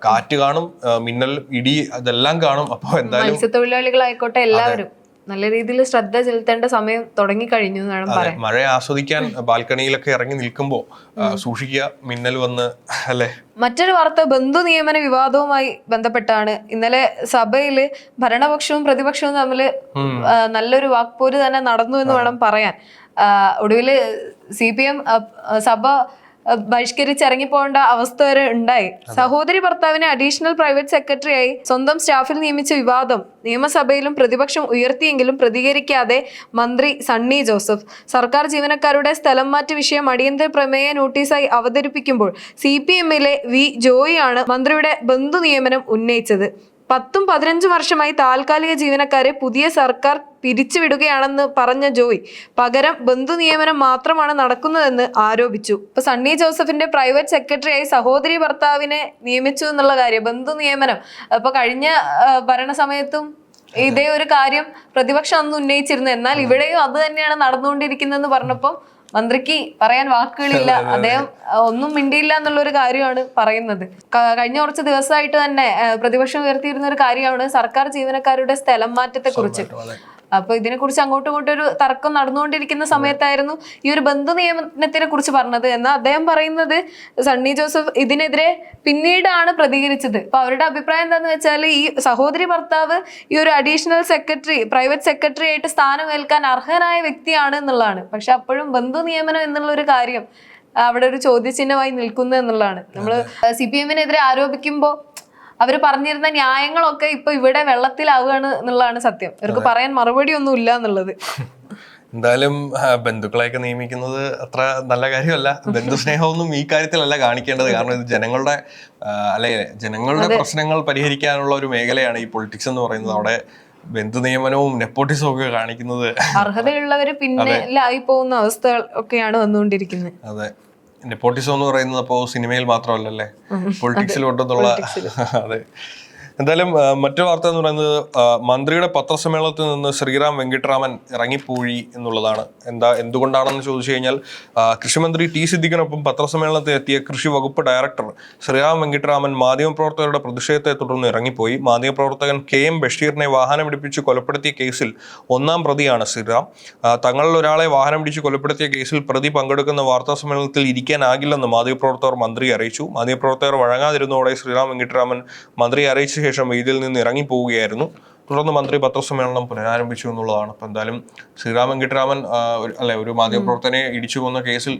Speaker 2: കാറ്റ് കാണും, മിന്നൽ, ഇടി, അതെല്ലാം കാണും. അപ്പോൾ എന്തായാലും
Speaker 1: മത്സ്യത്തൊഴിലാളികളായിക്കോട്ടെ എല്ലാവരും നല്ല രീതിയിൽ ശ്രദ്ധ ചെലുത്തേണ്ട സമയം തുടങ്ങിക്കഴിഞ്ഞു.
Speaker 2: മഴ ആസ്വദിക്കാൻ ബാൽക്കണിയിലൊക്കെ ഇറങ്ങി നിൽക്കുമ്പോൾ സൂക്ഷിക്കുക, മിന്നൽ വന്ന് അല്ലേ.
Speaker 1: മറ്റൊരു വാർത്ത ബന്ധു നിയമന വിവാദവുമായി ബന്ധപ്പെട്ടാണ്. ഇന്നലെ സഭയില് ഭരണപക്ഷവും പ്രതിപക്ഷവും തമ്മിൽ നല്ലൊരു വാക്പോര് തന്നെ നടന്നു എന്ന് വേണം പറയാൻ. ഒടുവില് CPM സഭ ബഹിഷ്കരിച്ചിറങ്ങിപ്പോകേണ്ട അവസ്ഥ വരെ ഉണ്ടായി. സഹോദരി ഭർത്താവിനെ അഡീഷണൽ പ്രൈവറ്റ് സെക്രട്ടറിയായി സ്വന്തം സ്റ്റാഫിൽ നിയമിച്ച വിവാദം നിയമസഭയിലും പ്രതിപക്ഷം ഉയർത്തിയെങ്കിലും പ്രതികരിക്കാതെ മന്ത്രി സണ്ണി ജോസഫ്. സർക്കാർ ജീവനക്കാരുടെ സ്ഥലം മാറ്റ വിഷയം അടിയന്തര പ്രമേയ നോട്ടീസായി അവതരിപ്പിക്കുമ്പോൾ CPMലെ വി ജോയിയാണ് മന്ത്രിയുടെ ബന്ധു നിയമനം ഉന്നയിച്ചത്. 10-15 വർഷമായി താൽക്കാലിക ജീവനക്കാരെ പുതിയ സർക്കാർ പിരിച്ചുവിടുകയാണെന്ന് പറഞ്ഞ ജോയ് പകരം ബന്ധു നിയമനം മാത്രമാണ് നടക്കുന്നതെന്ന് ആരോപിച്ചു. ഇപ്പൊ സണ്ണി ജോസഫിന്റെ പ്രൈവറ്റ് സെക്രട്ടറിയായി സഹോദരി ഭർത്താവിനെ നിയമിച്ചു എന്നുള്ള കാര്യം, ബന്ധു നിയമനം, ഇപ്പൊ കഴിഞ്ഞ ഭരണസമയത്തും ഇതേ ഒരു കാര്യം പ്രതിപക്ഷം അന്ന് ഉന്നയിച്ചിരുന്നു. എന്നാൽ ഇവിടെയും അത് തന്നെയാണ് നടന്നുകൊണ്ടിരിക്കുന്നതെന്ന് പറഞ്ഞപ്പോൾ മന്ത്രിക്ക് പറയാൻ വാക്കുകളില്ല. അദ്ദേഹം ഒന്നും മിണ്ടിയില്ല എന്നുള്ള ഒരു കാര്യമാണ് പറയുന്നത്. കഴിഞ്ഞ കുറച്ച് ദിവസമായിട്ട് തന്നെ പ്രതിപക്ഷം ഉയർത്തിയിരുന്ന ഒരു കാര്യമാണ് സർക്കാർ ജീവനക്കാരുടെ സ്ഥലം മാറ്റത്തെ കുറിച്ച്. അപ്പൊ ഇതിനെക്കുറിച്ച് അങ്ങോട്ടും ഇങ്ങോട്ടും ഒരു തർക്കം നടന്നുകൊണ്ടിരിക്കുന്ന സമയത്തായിരുന്നു ഈ ഒരു ബന്ധു നിയമനത്തിനെ കുറിച്ച് പറഞ്ഞത്. എന്നാൽ അദ്ദേഹം പറയുന്നത് സണ്ണി ജോസഫ് ഇതിനെതിരെ പിന്നീടാണ് പ്രതികരിച്ചത്. അപ്പൊ അവരുടെ അഭിപ്രായം എന്താന്ന് വെച്ചാൽ ഈ സഹോദരി ഭർത്താവ് ഈ ഒരു അഡീഷണൽ സെക്രട്ടറി, പ്രൈവറ്റ് സെക്രട്ടറി ആയിട്ട് സ്ഥാനമേൽക്കാൻ അർഹനായ വ്യക്തിയാണ് എന്നുള്ളതാണ്. പക്ഷെ അപ്പോഴും ബന്ധു നിയമനം എന്നുള്ള ഒരു കാര്യം അവിടെ ഒരു ചോദ്യചിഹ്നമായി നിൽക്കുന്നു എന്നുള്ളതാണ്. നമ്മള് CPM-നെതിരെ ആരോപിക്കുമ്പോൾ അവര് പറഞ്ഞിരുന്ന ന്യായങ്ങളൊക്കെ ഇപ്പൊ ഇവിടെ വെള്ളത്തിലാവുകയാണ് എന്നുള്ളതാണ് സത്യം. അവർക്ക് പറയാൻ മറുപടി ഒന്നും ഇല്ല എന്നുള്ളത്.
Speaker 2: എന്തായാലും ബന്ധുക്കളെയൊക്കെ നിയമിക്കുന്നത് അത്ര നല്ല കാര്യമല്ല. ബന്ധുസ്നേഹമൊന്നും ഈ കാര്യത്തിലല്ല കാണിക്കേണ്ടത്. കാരണം ഇത് ജനങ്ങളുടെ ജനങ്ങളുടെ പ്രശ്നങ്ങൾ പരിഹരിക്കാനുള്ള ഒരു മേഖലയാണ് ഈ പൊളിറ്റിക്സ് എന്ന് പറയുന്നത്. അവിടെ ബന്ധു നിയമനവും നെപ്പോട്ടിസവും ഒക്കെ കാണിക്കുന്നത്
Speaker 1: അർഹതയുള്ളവര് പിന്നെ ആയി പോകുന്ന അവസ്ഥകൾ ഒക്കെയാണ് വന്നുകൊണ്ടിരിക്കുന്നത്.
Speaker 2: അതെ, നെപ്പോട്ടിസം എന്ന് പറയുന്നത് അപ്പോ സിനിമയിൽ മാത്രമല്ലല്ലേ, പൊളിറ്റിക്സിലോട്ടെന്നുള്ള. അതെ. എന്തായാലും മറ്റു വാർത്ത എന്ന് പറയുന്നത് മന്ത്രിയുടെ പത്രസമ്മേളനത്തിൽ നിന്ന് ശ്രീറാം വെങ്കിട്ടരാമൻ ഇറങ്ങിപ്പോയി എന്നുള്ളതാണ്. എന്തുകൊണ്ടാണെന്ന് ചോദിച്ചു കഴിഞ്ഞാൽ കൃഷിമന്ത്രി ടി സിദ്ദിഖിനൊപ്പം പത്രസമ്മേളനത്തിൽ എത്തിയ കൃഷി വകുപ്പ് ഡയറക്ടർ ശ്രീറാം വെങ്കിട്ടരാമൻ മാധ്യമപ്രവർത്തകരുടെ പ്രതിഷേധത്തെ തുടർന്ന് ഇറങ്ങിപ്പോയി. മാധ്യമപ്രവർത്തകൻ KM ബഷീറിനെ വാഹനമിടിപ്പിച്ച് കൊലപ്പെടുത്തിയ കേസിൽ 1-ാം പ്രതിയാണ് ശ്രീറാം. തങ്ങളിൽ ഒരാളെ വാഹനമിടിച്ച് കൊലപ്പെടുത്തിയ കേസിൽ പ്രതി പങ്കെടുക്കുന്ന വാർത്താ സമ്മേളനത്തിൽ ഇരിക്കാനാകില്ലെന്ന് മാധ്യമപ്രവർത്തകർ മന്ത്രിയെ അറിയിച്ചു. മാധ്യമപ്രവർത്തകർ വഴങ്ങാതിരുന്നതോടെ ശ്രീറാം വെങ്കിട്ടരാമൻ മന്ത്രിയെ അറിയിച്ച ശേഷം വേദിയിൽ നിന്ന് ഇറങ്ങിപ്പോവുകയായിരുന്നു. തുടർന്ന് മന്ത്രി പത്രസമ്മേളനം പുനരാരംഭിച്ചു എന്നുള്ളതാണ്. അപ്പം എന്തായാലും ശ്രീറാം വെങ്കിട്ടരാമൻ ഒരു മാധ്യമപ്രവർത്തകനെ ഇടിച്ചു കൊന്ന കേസിൽ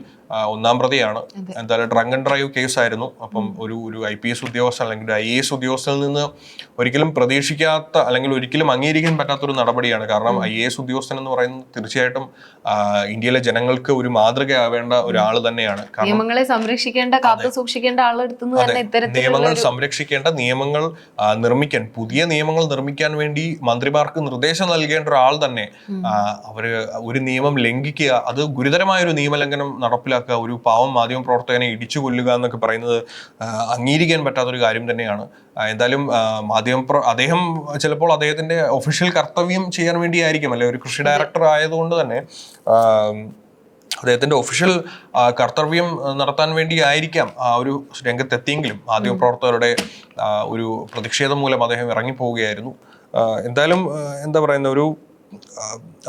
Speaker 2: 1-ാം പ്രതിയാണ്. എന്തായാലും ഡ്രങ്ക് ആൻഡ് ഡ്രൈവ് കേസായിരുന്നു. അപ്പം ഒരു IPS ഉദ്യോഗസ്ഥൻ അല്ലെങ്കിൽ ഒരു IAS ഉദ്യോഗസ്ഥനിൽ നിന്ന് ഒരിക്കലും പ്രതീക്ഷിക്കാത്ത അല്ലെങ്കിൽ ഒരിക്കലും അംഗീകരിക്കാൻ പറ്റാത്തൊരു നടപടിയാണ്. കാരണം IAS ഉദ്യോഗസ്ഥൻ എന്ന് പറയുന്നത് തീർച്ചയായിട്ടും ഇന്ത്യയിലെ ജനങ്ങൾക്ക് ഒരു മാതൃകയാവേണ്ട ഒരാൾ തന്നെയാണ്.
Speaker 1: നിയമങ്ങളെ സംരക്ഷിക്കേണ്ട, കാത്തു സൂക്ഷിക്കേണ്ട ആളെടുത്തുനിന്ന് തന്നെ ഇത്തരത്തിൽ
Speaker 2: നിയമങ്ങൾ സംരക്ഷിക്കേണ്ട, നിയമങ്ങൾ നിർമ്മിക്കാൻ, പുതിയ നിയമങ്ങൾ നിർമ്മിക്കാൻ വേണ്ടി മന്ത്രിമാർക്ക് നിർദ്ദേശം നൽകേണ്ട ഒരാൾ തന്നെ അവര് ഒരു നിയമം ലംഘിക്കുക, അത് ഗുരുതരമായ ഒരു നിയമലംഘനം നടപ്പിലാക്കുക, ഒരു പാവം മാധ്യമ പ്രവർത്തകനെ ഇടിച്ചു കൊല്ലുക എന്നൊക്കെ പറയുന്നത് അംഗീകരിക്കാൻ പറ്റാത്തൊരു കാര്യം തന്നെയാണ്. എന്തായാലും അദ്ദേഹം ചിലപ്പോൾ അദ്ദേഹത്തിന്റെ ഒഫീഷ്യൽ കർത്തവ്യം ചെയ്യാൻ വേണ്ടിയായിരിക്കും, അല്ലെ, ഒരു കൃഷി ഡയറക്ടർ ആയതുകൊണ്ട് തന്നെ അദ്ദേഹത്തിന്റെ ഒഫീഷ്യൽ കർത്തവ്യം നടത്താൻ വേണ്ടി ആയിരിക്കാം ആ ഒരു രംഗത്തെത്തിയെങ്കിലും മാധ്യമപ്രവർത്തകരുടെ ഒരു പ്രതിഷേധം മൂലം അദ്ദേഹം ഇറങ്ങിപ്പോവുകയായിരുന്നു. എന്തായാലും എന്താ പറയുന്ന ഒരു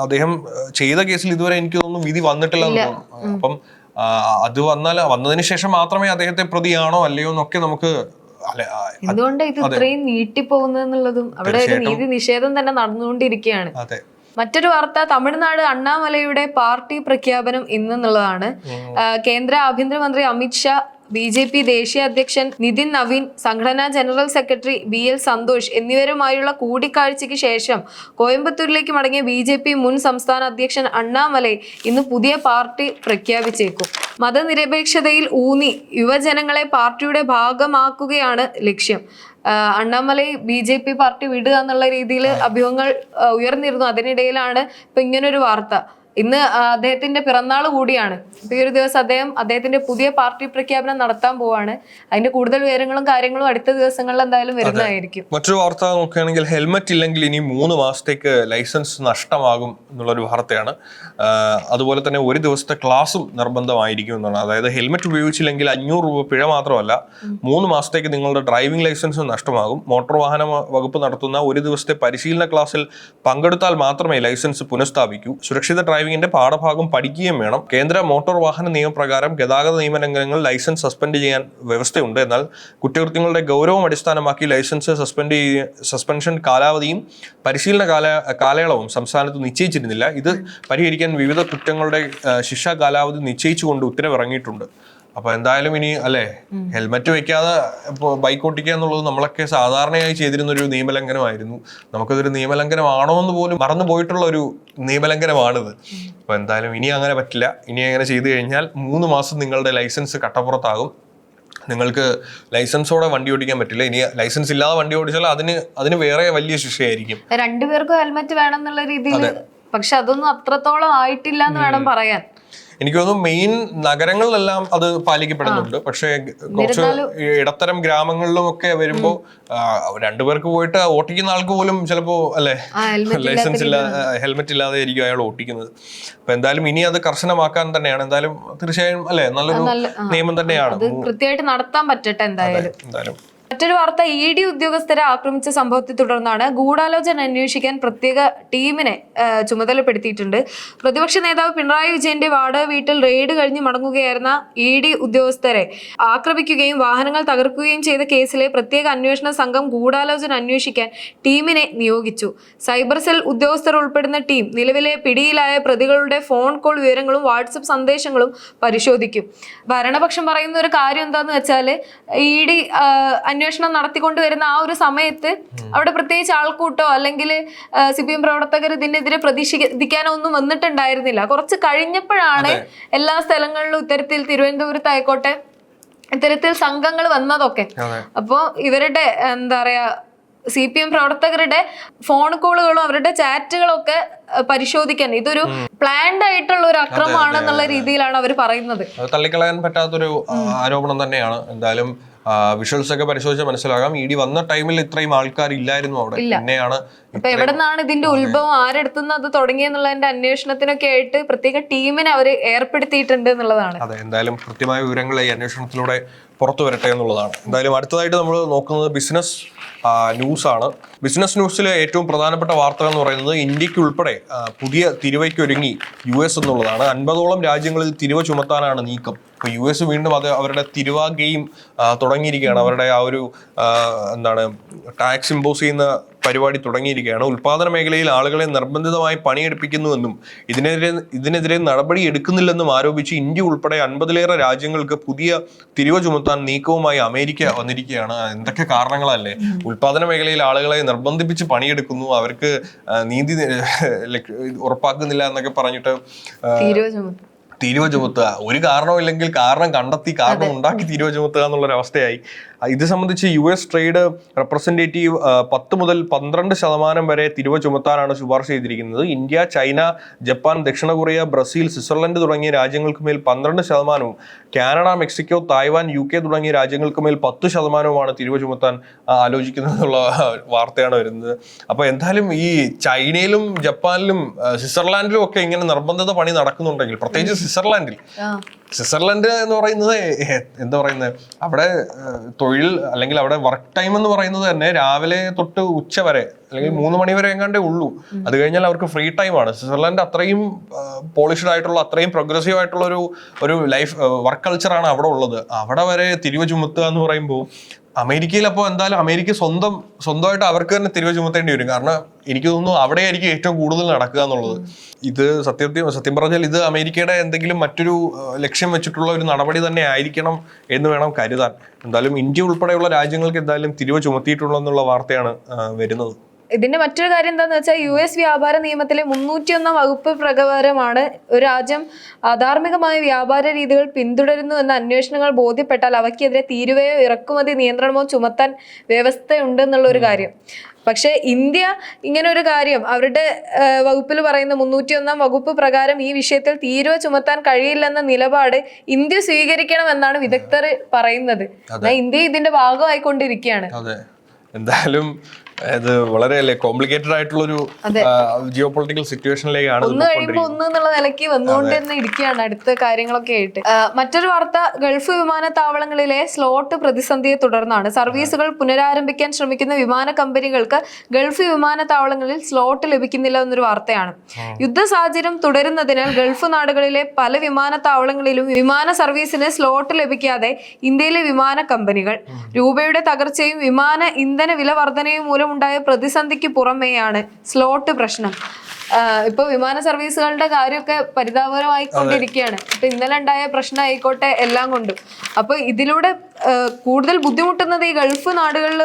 Speaker 2: അദ്ദേഹം ചെയ്ത കേസിൽ ഇതുവരെ എനിക്ക് തോന്നുന്നു വിധി വന്നിട്ടില്ല എന്ന് തോന്നുന്നു. അപ്പം അത് വന്നതിന് ശേഷം മാത്രമേ അദ്ദേഹത്തെ പ്രതിയാണോ അല്ലയോ എന്നൊക്കെ നമുക്ക്
Speaker 1: എന്തുകൊണ്ട് ഇത് ഇത്രയും നീട്ടിപ്പോകുന്നതെന്നുള്ളതും അവിടെ ഒരു നീതി നിഷേധം തന്നെ നടന്നുകൊണ്ടിരിക്കുകയാണ്. മറ്റൊരു വാർത്ത, തമിഴ്നാട് അണ്ണാമലയുടെ പാർട്ടി പ്രഖ്യാപനം ഇന്നെന്നുള്ളതാണ്. കേന്ദ്ര ആഭ്യന്തരമന്ത്രി അമിത്ഷാ, BJP ദേശീയ അധ്യക്ഷൻ നിതിൻ നവീൻ, സംഘടനാ ജനറൽ സെക്രട്ടറി BL സന്തോഷ് എന്നിവരുമായുള്ള കൂടിക്കാഴ്ചയ്ക്ക് ശേഷം കോയമ്പത്തൂരിലേക്ക് മടങ്ങിയ BJP മുൻ സംസ്ഥാന അധ്യക്ഷൻ അണ്ണാമലൈ ഇന്ന് പുതിയ പാർട്ടി പ്രഖ്യാപിച്ചേക്കും. മതനിരപേക്ഷതയിൽ ഊന്നി യുവജനങ്ങളെ പാർട്ടിയുടെ ഭാഗമാക്കുകയാണ് ലക്ഷ്യം. അണ്ണാമലൈ BJP പാർട്ടി വിടുക എന്നുള്ള രീതിയിൽ അഭ്യൂഹങ്ങൾ ഉയർന്നിരുന്നു. അതിനിടയിലാണ് ഇപ്പൊ ഇങ്ങനൊരു വാർത്ത. ഇന്ന് അദ്ദേഹത്തിന്റെ പിറന്നാൾ കൂടിയാണ്. ഈ ഒരു ദിവസം അദ്ദേഹത്തിന്റെ പുതിയ പാർട്ടി പ്രഖ്യാപനം നടത്താൻ പോവാണ്. അതിന്റെ കൂടുതൽ വിവരങ്ങളും കാര്യങ്ങളും അടുത്ത ദിവസങ്ങളിൽ എന്തായാലും വരുന്നതായിരിക്കും.
Speaker 2: മറ്റൊരു വാർത്ത നോക്കുകയാണെങ്കിൽ ഹെൽമറ്റ് ഇല്ലെങ്കിൽ ഇനി 3 മാസത്തേക്ക് ലൈസൻസ് നഷ്ടമാകും എന്നുള്ളൊരു വാർത്തയാണ്. അതുപോലെ തന്നെ 1 ദിവസത്തെ ക്ലാസും നിർബന്ധമായിരിക്കും എന്നാണ്. അതായത് ഹെൽമറ്റ് ഉപയോഗിച്ചില്ലെങ്കിൽ 500 രൂപ പിഴ മാത്രമല്ല, 3 മാസത്തേക്ക് നിങ്ങളുടെ ഡ്രൈവിംഗ് ലൈസൻസ് നഷ്ടമാകും. മോട്ടോർ വാഹന വകുപ്പ് നടത്തുന്ന 1 ദിവസത്തെ പരിശീലന ക്ലാസ്സിൽ പങ്കെടുത്താൽ മാത്രമേ ലൈസൻസ് പുനഃസ്ഥാപിക്കൂ. സുരക്ഷിത ഡ്രൈവിംഗിന്റെ പാഠഭാഗം പഠിക്കുകയും വേണം. കേന്ദ്ര മോട്ടോർ വാഹന നിയമപ്രകാരം ഗതാഗത നിയമലംഘനങ്ങൾ ലൈസൻസ് സസ്പെൻഡ് ചെയ്യാൻ വ്യവസ്ഥയുണ്ട്. എന്നാൽ കുറ്റകൃത്യങ്ങളുടെ ഗൗരവം അടിസ്ഥാനമാക്കി ലൈസൻസ് സസ്പെൻഷൻ കാലാവധിയും പരിശീലന കാലയളവും സംസ്ഥാനത്ത് നിശ്ചയിച്ചിരുന്നില്ല. ഇത് പരിഹരിക്കാൻ വിവിധ കുറ്റങ്ങളുടെ ശിക്ഷാ കാലാവധി നിശ്ചയിച്ചുകൊണ്ട് ഉത്തരവിറങ്ങിയിട്ടുണ്ട്. അപ്പൊ എന്തായാലും ഇനി ഹെൽമറ്റ് വെക്കാതെ ബൈക്ക് ഓട്ടിക്കുക എന്നുള്ളത് നമ്മളൊക്കെ സാധാരണയായി ചെയ്തിരുന്ന ഒരു നിയമലംഘനമായിരുന്നു. നമുക്കതൊരു നിയമലംഘനമാണോ എന്ന് പോലും മറന്നു പോയിട്ടുള്ള ഒരു നിയമലംഘനമാണിത്. അപ്പൊ എന്തായാലും ഇനി അങ്ങനെ പറ്റില്ല. ഇനി അങ്ങനെ ചെയ്തു കഴിഞ്ഞാൽ 3 മാസം നിങ്ങളുടെ ലൈസൻസ് കട്ടപ്പുറത്താകും. നിങ്ങൾക്ക് ലൈസൻസോടെ വണ്ടി ഓടിക്കാൻ പറ്റില്ല. ഇനി ലൈസൻസ് ഇല്ലാതെ വണ്ടി ഓടിച്ചാൽ അതിന് വേറെ വലിയ ശിക്ഷയായിരിക്കും. 2 പേർക്കും
Speaker 1: ഹെൽമറ്റ് വേണം എന്നുള്ള രീതിയിൽ, പക്ഷെ അതൊന്നും അത്രത്തോളം ആയിട്ടില്ല എന്ന് വേണം പറയാൻ.
Speaker 2: എനിക്ക് തോന്നുന്നു മെയിൻ നഗരങ്ങളിലെല്ലാം അത് പാലിക്കപ്പെടുന്നുണ്ട്. പക്ഷെ കുറച്ച് ഇടത്തരം ഗ്രാമങ്ങളിലും ഒക്കെ വരുമ്പോ 2 പേർക്ക് പോയിട്ട് ഓട്ടിക്കുന്ന ആൾക്ക് പോലും ചിലപ്പോ ലൈസൻസ് ഹെൽമെറ്റ് ഇല്ലാതെ ആയിരിക്കും അയാൾ ഓട്ടിക്കുന്നത്. അപ്പൊ എന്തായാലും ഇനി അത് കർശനമാക്കാൻ തന്നെയാണ്. എന്തായാലും തീർച്ചയായും നല്ലൊരു നിയമം തന്നെയാണ്.
Speaker 1: കൃത്യമായിട്ട് നടത്താൻ പറ്റട്ടെ എന്തായാലും. മറ്റൊരു വാർത്ത, ED ഉദ്യോഗസ്ഥരെ ആക്രമിച്ച സംഭവത്തെ തുടർന്നാണ് ഗൂഢാലോചന അന്വേഷിക്കാൻ പ്രത്യേക ടീമിനെ ചുമതലപ്പെടുത്തിയിട്ടുണ്ട്. പ്രതിപക്ഷ നേതാവ് പിണറായി വിജയന്റെ വാടക വീട്ടിൽ റെയ്ഡ് കഴിഞ്ഞ് മടങ്ങുകയായിരുന്ന ED ഉദ്യോഗസ്ഥരെ ആക്രമിക്കുകയും വാഹനങ്ങൾ തകർക്കുകയും ചെയ്ത കേസിലെ പ്രത്യേക അന്വേഷണ സംഘം ഗൂഢാലോചന അന്വേഷിക്കാൻ ടീമിനെ നിയോഗിച്ചു. സൈബർ സെൽ ഉദ്യോഗസ്ഥർ ഉൾപ്പെടുന്ന ടീം നിലവിലെ പിടിയിലായ പ്രതികളുടെ ഫോൺ കോൾ വിവരങ്ങളും വാട്സപ്പ് സന്ദേശങ്ങളും പരിശോധിക്കും. ഭരണപക്ഷം പറയുന്ന ഒരു കാര്യം എന്താന്ന് വെച്ചാൽ, ED അന്വേഷണം നടത്തിക്കൊണ്ടുവരുന്ന ആ ഒരു സമയത്ത് അവിടെ പ്രത്യേകിച്ച് ആൾക്കൂട്ടോ അല്ലെങ്കിൽ CPM പ്രവർത്തകർ ഇതിനെതിരെ പ്രതിഷേധിക്കാനോ ഒന്നും വന്നിട്ടുണ്ടായിരുന്നില്ല. കുറച്ച് കഴിഞ്ഞപ്പോഴാണ് എല്ലാ സ്ഥലങ്ങളിലും ഇത്തരത്തിൽ തിരുവനന്തപുരത്തായിക്കോട്ടെ ഇത്തരത്തിൽ സംഘങ്ങൾ വന്നതൊക്കെ. അപ്പോ ഇവരുടെ എന്താ പറയാ CPM പ്രവർത്തകരുടെ ഫോൺ കോളുകളും അവരുടെ ചാറ്റുകളും ഒക്കെ പരിശോധിക്കാൻ ഇതൊരു പ്ലാൻഡ് ആയിട്ടുള്ള ഒരു അക്രമമാണെന്നുള്ള രീതിയിലാണ് അവർ പറയുന്നത്.
Speaker 2: തള്ളിക്കളയാൻ പറ്റാത്തൊരു ആരോപണം തന്നെയാണ്. എന്തായാലും വിഷ്വൽസ് ഒക്കെ പരിശോധിച്ചാൽ മനസ്സിലാകാം, ED വന്ന ടൈമിൽ ഇത്രയും ആൾക്കാർ ഇല്ലായിരുന്നു അവിടെ. പിന്നെയാണ്
Speaker 1: അപ്പൊ എവിടെ നിന്നാണ് ഇതിന്റെ ഉത്ഭവം, ആരെടുത്തുനിന്ന് അത് തുടങ്ങിയെന്നുള്ളതിന്റെ അന്വേഷണത്തിനൊക്കെ ആയിട്ട് പ്രത്യേക ടീമിനെ അവർ ഏർപ്പെടുത്തിയിട്ടുണ്ട് എന്നുള്ളതാണ്.
Speaker 2: അതെ, എന്തായാലും കൃത്യമായ വിവരങ്ങൾ ഈ അന്വേഷണത്തിലൂടെ പുറത്തു വരട്ടെ എന്നുള്ളതാണ്. എന്തായാലും അടുത്തതായിട്ട് നമ്മൾ നോക്കുന്നത് ബിസിനസ് ന്യൂസ് ആണ്. ബിസിനസ് ന്യൂസിലെ ഏറ്റവും പ്രധാനപ്പെട്ട വാർത്തകൾ എന്ന് പറയുന്നത് ഇന്ത്യക്ക് ഉൾപ്പെടെ പുതിയ തിരുവയ്ക്കൊരുങ്ങി US എന്നുള്ളതാണ്. 50ഓളം രാജ്യങ്ങളിൽ തിരുവ ചുമത്താനാണ് നീക്കം. ഇപ്പോൾ US വീണ്ടും അത് അവരുടെ തിരുവ ഗെയിം തുടങ്ങിയിരിക്കുകയാണ്. അവരുടെ ആ ഒരു ടാക്സ് ഇമ്പോസ് ചെയ്യുന്ന പരിപാടി തുടങ്ങിയിരിക്കുകയാണ്. ഉൽപാദന മേഖലയിൽ ആളുകളെ നിർബന്ധിതമായി പണിയെടുപ്പിക്കുന്നുവെന്നും ഇതിനെതിരെ നടപടി എടുക്കുന്നില്ലെന്നും ആരോപിച്ച് ഇന്ത്യ ഉൾപ്പെടെ 50ലേറെ രാജ്യങ്ങൾക്ക് പുതിയ തിരിവ് ചുമത്താൻ നീക്കവുമായി അമേരിക്ക വന്നിരിക്കുകയാണ്. എന്തൊക്കെ കാരണങ്ങളല്ലേ, ഉൽപാദന മേഖലയിൽ ആളുകളെ നിർബന്ധിപ്പിച്ച് പണിയെടുക്കുന്നു, അവർക്ക് നീതി ഉറപ്പാക്കുന്നില്ല എന്നൊക്കെ പറഞ്ഞിട്ട് തീരുവ ചുമത്തുക. ഒരു കാരണമില്ലെങ്കിൽ കാരണം കണ്ടെത്തി കാരണം ഉണ്ടാക്കി തീരുവ ചുമത്തുക എന്നുള്ളൊരവസ്ഥയായി. ഇത് സംബന്ധിച്ച് US ട്രേഡ് റെപ്രസെൻറ്റേറ്റീവ് 10 മുതൽ 12% വരെ തിരുവ ചുമത്താനാണ് ശുപാർശ ചെയ്തിരിക്കുന്നത്. ഇന്ത്യ, ചൈന, ജപ്പാൻ, ദക്ഷിണ കൊറിയ, ബ്രസീൽ, സ്വിറ്റ്സർലൻഡ് തുടങ്ങിയ രാജ്യങ്ങൾക്ക് മേൽ 12%, കാനഡ, മെക്സിക്കോ, തായ്വാൻ, UK തുടങ്ങിയ രാജ്യങ്ങൾക്ക് മേൽ 10% തിരുവ ചുമത്താൻ ആലോചിക്കുന്നതെന്നുള്ള വാർത്തയാണ് വരുന്നത്. അപ്പോൾ എന്തായാലും ഈ ചൈനയിലും ജപ്പാനിലും സ്വിറ്റ്സർലാൻഡിലും ഒക്കെ ഇങ്ങനെ നിർബന്ധിത പണി നടക്കുന്നുണ്ടെങ്കിൽ, പ്രത്യേകിച്ച് സ്വിറ്റ്സർലൻഡ് എന്ന് പറയുന്നത് എന്താ പറയുന്നത്, അവിടെ തൊഴിൽ അല്ലെങ്കിൽ അവിടെ വർക്ക് ടൈം എന്ന് പറയുന്നത് തന്നെ രാവിലെ തൊട്ട് ഉച്ച വരെ അല്ലെങ്കിൽ 3 മണി വരെ എങ്ങാണ്ടേ ഉള്ളൂ. അത് കഴിഞ്ഞാൽ അവർക്ക് ഫ്രീ ടൈമാണ്. സ്വിറ്റ്സർലൻഡ് അത്രയും പോളിഷ്ഡ് ആയിട്ടുള്ള, അത്രയും പ്രോഗ്രസീവ് ആയിട്ടുള്ള ഒരു ലൈഫ് വർക്ക് കൾച്ചറാണ് അവിടെ ഉള്ളത്. അവിടെ വരെ തിരിവ് ചുമത്തുക എന്ന് പറയുമ്പോൾ അമേരിക്കയിൽ അപ്പോൾ എന്തായാലും അമേരിക്ക സ്വന്തമായിട്ട് അവർക്ക് തന്നെ തിരിവ് ചുമത്തേണ്ടി വരും. കാരണം എനിക്ക് തോന്നുന്നു അവിടെയായിരിക്കും ഏറ്റവും കൂടുതൽ നടക്കുക എന്നുള്ളത്. ഇത് സത്യം പറഞ്ഞാൽ ഇത് അമേരിക്കയുടെ എന്തെങ്കിലും മറ്റൊരു ലക്ഷ്യം വെച്ചിട്ടുള്ള ഒരു നടപടി തന്നെ ആയിരിക്കണം എന്ന് വേണം കരുതാൻ. എന്തായാലും ഇന്ത്യ ഉൾപ്പെടെയുള്ള രാജ്യങ്ങൾക്ക് എന്തായാലും തിരിവ് ചുമത്തിയിട്ടുള്ളതെന്നുള്ള വാർത്തയാണ് വരുന്നത്.
Speaker 1: ഇതിന്റെ മറ്റൊരു കാര്യം എന്താണെന്ന് വെച്ചാൽ US വ്യാപാര നിയമത്തിലെ 301 വകുപ്പ് പ്രകാരമാണ് ഒരു രാജ്യം അധാർമികമായ വ്യാപാര രീതികൾ പിന്തുടരുന്നു എന്ന അന്വേഷണങ്ങൾ ബോധ്യപ്പെട്ടാൽ അവയ്ക്കെതിരെ തീരുവയോ ഇറക്കുമതി നിയന്ത്രണമോ ചുമത്താൻ വ്യവസ്ഥയുണ്ടെന്നുള്ള ഒരു കാര്യം. പക്ഷെ ഇന്ത്യ ഇങ്ങനെ ഒരു കാര്യം അവരുടെ വകുപ്പിൽ പറയുന്ന 301 വകുപ്പ് പ്രകാരം ഈ വിഷയത്തിൽ തീരുവ ചുമത്താൻ കഴിയില്ലെന്ന നിലപാട് ഇന്ത്യ സ്വീകരിക്കണമെന്നാണ് വിദഗ്ധർ പറയുന്നത്. ഇന്ത്യ ഇതിന്റെ ഭാഗമായിക്കൊണ്ടിരിക്കുകയാണ്.
Speaker 2: എന്തായാലും ഇത് വളരെ കോംപ്ലിക്കേറ്റഡ് ആയിട്ടുള്ളൊരു ജിയോ പൊളിറ്റിക്കൽ സിറ്റുവേഷനിലേക്കാണ്
Speaker 1: ഒന്ന് കഴിയുമ്പോൾ ഒന്ന് എന്നുള്ള നിലയ്ക്ക് വന്നുകൊണ്ട് തന്നെ ഇരിക്കുകയാണ് അടുത്ത കാര്യങ്ങളൊക്കെ ആയിട്ട്. മറ്റൊരു വാർത്ത, ഗൾഫ് വിമാനത്താവളങ്ങളിലെ സ്ലോട്ട് പ്രതിസന്ധിയെ തുടർന്നാണ് സർവീസുകൾ പുനരാരംഭിക്കാൻ ശ്രമിക്കുന്ന വിമാന കമ്പനികൾക്ക് ഗൾഫ് വിമാനത്താവളങ്ങളിൽ സ്ലോട്ട് ലഭിക്കുന്നില്ല എന്നൊരു വാർത്തയാണ്. യുദ്ധ സാഹചര്യം തുടരുന്നതിനാൽ ഗൾഫ് നാടുകളിലെ പല വിമാനത്താവളങ്ങളിലും വിമാന സർവീസിന് സ്ലോട്ട് ലഭിക്കാതെ ഇന്ത്യയിലെ വിമാന കമ്പനികൾ. രൂപയുടെ തകർച്ചയും വിമാന ഇന്ധന വില വർധനയും മൂലം ഉണ്ടായ പ്രതിസന്ധിക്ക് പുറമെയാണ് സ്ലോട്ട് പ്രശ്നം. ഇപ്പൊ വിമാന സർവീസുകളുടെ കാര്യമൊക്കെ പരിതാപകരമായിക്കൊണ്ടിരിക്കുകയാണ്. ഇപ്പൊ ഇന്നലെ ഉണ്ടായ പ്രശ്നം ആയിക്കോട്ടെ എല്ലാം കൊണ്ടും. അപ്പൊ ഇതിലൂടെ കൂടുതൽ ബുദ്ധിമുട്ടുന്നത് ഈ ഗൾഫ് നാടുകളിൽ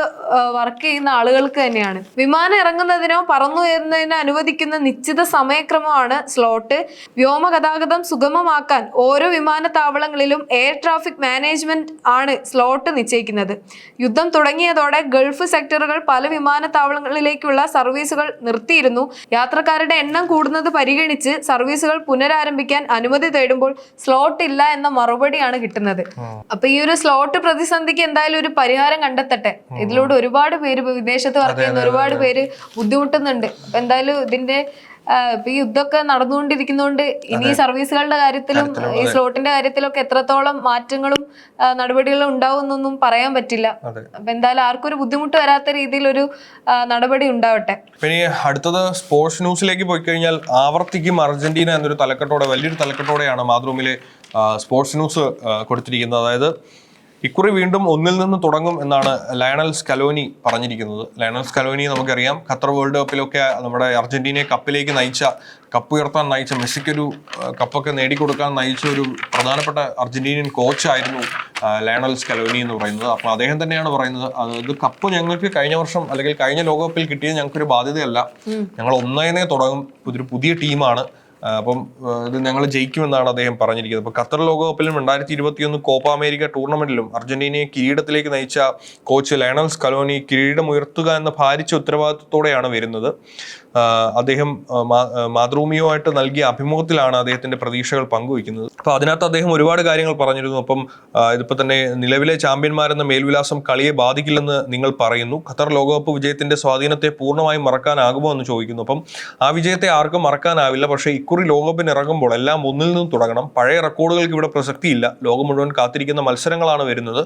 Speaker 1: വർക്ക് ചെയ്യുന്ന ആളുകൾക്ക് തന്നെയാണ്. വിമാനം ഇറങ്ങുന്നതിനോ പറന്നുയരുന്നതിനോ അനുവദിക്കുന്ന നിശ്ചിത സമയക്രമമാണ് സ്ലോട്ട്. വ്യോമ ഗതാഗതം സുഗമമാക്കാൻ ഓരോ വിമാനത്താവളങ്ങളിലും എയർ ട്രാഫിക് മാനേജ്മെന്റ് ആണ് സ്ലോട്ട് നിശ്ചയിക്കുന്നത്. യുദ്ധം തുടങ്ങിയതോടെ ഗൾഫ് സെക്ടറുകൾ പല വിമാനത്താവളങ്ങളിലേക്കുള്ള സർവീസുകൾ നിർത്തിയിരുന്നു. യാത്രക്കാരുടെ എണ്ണം കൂടുന്നത് പരിഗണിച്ച് സർവീസുകൾ പുനരാരംഭിക്കാൻ അനുമതി തേടുമ്പോൾ സ്ലോട്ട് ഇല്ല എന്ന മറുപടിയാണ് കിട്ടുന്നത്. അപ്പൊ ഈ ഒരു സ്ലോട്ട് പ്രതിസന്ധിക്ക് എന്തായാലും ഒരു പരിഹാരം കണ്ടെത്തട്ടെ. ഇതിലൂടെ ഒരുപാട് പേര്, വിദേശത്ത് വർക്ക് ചെയ്യുന്ന ഒരുപാട് പേര് ബുദ്ധിമുട്ടുന്നുണ്ട്. എന്തായാലും ഇതിന്റെ ഇപ്പൊ ഈ യുദ്ധമൊക്കെ നടന്നുകൊണ്ടിരിക്കുന്നതുകൊണ്ട് ഇനി സർവീസുകളുടെ കാര്യത്തിലും ഈ സ്ലോട്ടിന്റെ കാര്യത്തിലൊക്കെ എത്രത്തോളം മാറ്റങ്ങളും നടപടികളും ഉണ്ടാവും എന്നൊന്നും പറയാൻ പറ്റില്ല. അപ്പൊ എന്തായാലും ആർക്കും ഒരു ബുദ്ധിമുട്ട് വരാത്ത രീതിയിൽ ഒരു നടപടി ഉണ്ടാവട്ടെ.
Speaker 2: പിന്നെ അടുത്തത് സ്പോർട്സ് ന്യൂസിലേക്ക് പോയി കഴിഞ്ഞാൽ ആവർത്തിക്കും അർജന്റീന എന്നൊരു തലക്കെട്ടോടെ, വലിയൊരു തലക്കെട്ടോടെയാണ് മാതൃഭൂമിയിലെ സ്പോർട്സ് ന്യൂസ് കൊടുത്തിരിക്കുന്നത്. അതായത് ഇക്കുറി വീണ്ടും ഒന്നിൽ നിന്ന് തുടങ്ങും എന്നാണ് ലയണൽ സ്കലോനി പറഞ്ഞിരിക്കുന്നത്. ലയണൽ സ്കലോനി നമുക്കറിയാം, ഖത്തർ വേൾഡ് കപ്പിലൊക്കെ നമ്മുടെ അർജന്റീനയെ കപ്പിലേക്ക് നയിച്ച, കപ്പ് ഉയർത്താൻ നയിച്ച, മെസ്സിക്കൊരു കപ്പൊക്കെ നേടിക്കൊടുക്കാൻ നയിച്ച ഒരു പ്രധാനപ്പെട്ട അർജന്റീനിയൻ കോച്ചായിരുന്നു ലയണൽ സ്കലോനി എന്ന് പറയുന്നത്. അപ്പോൾ അദ്ദേഹം തന്നെയാണ് പറയുന്നത്, അതായത് കപ്പ് ഞങ്ങൾക്ക് കഴിഞ്ഞ വർഷം അല്ലെങ്കിൽ കഴിഞ്ഞ ലോകകപ്പിൽ കിട്ടിയത് ഞങ്ങൾക്കൊരു ബാധ്യതയല്ല, ഞങ്ങൾ ഒന്നേനെ തുടങ്ങും, ഇതൊരു പുതിയ ടീമാണ്, അപ്പം ഇത് ഞങ്ങൾ ജയിക്കുമെന്നാണ് അദ്ദേഹം പറഞ്ഞിരിക്കുന്നത്. അപ്പോൾ ഖത്തർ ലോകകപ്പിലും 2021 കോപ്പ അമേരിക്ക ടൂർണമെന്റിലും അർജന്റീനയെ കിരീടത്തിലേക്ക് നയിച്ച കോച്ച് ലയണൽ സ്കലോനി കിരീടം ഉയർത്തുക എന്ന ഭാരിച്ച ഉത്തരവാദിത്തത്തോടെയാണ് വരുന്നത്. അദ്ദേഹം മാതൃഭൂമിയുമായിട്ട് നൽകിയ അഭിമുഖത്തിലാണ് അദ്ദേഹത്തിന്റെ പ്രതീക്ഷകൾ പങ്കുവയ്ക്കുന്നത്. അപ്പോൾ അതിനകത്ത് അദ്ദേഹം ഒരുപാട് കാര്യങ്ങൾ പറഞ്ഞിരുന്നു. അപ്പം ഇതിപ്പോൾ തന്നെ നിലവിലെ ചാമ്പ്യന്മാരെന്ന മേൽവിലാസം കളിയെ ബാധിക്കില്ലെന്ന് നിങ്ങൾ പറയുന്നു. ഖത്തർ ലോകകപ്പ് വിജയത്തിന്റെ സ്വാധീനത്തെ പൂർണ്ണമായും മറക്കാനാകുമോ എന്ന് ചോദിക്കുന്നു. അപ്പം ആ വിജയത്തെ ആർക്കും മറക്കാനാവില്ല. പക്ഷേ ഇക്കുറി ലോകകപ്പിന് ഇറങ്ങുമ്പോൾ എല്ലാം ഒന്നിൽ നിന്നും തുടങ്ങണം. പഴയ റെക്കോർഡുകൾക്ക് ഇവിടെ പ്രസക്തിയില്ല. ലോകം മുഴുവൻ കാത്തിരിക്കുന്ന മത്സരങ്ങളാണ് വരുന്നത്.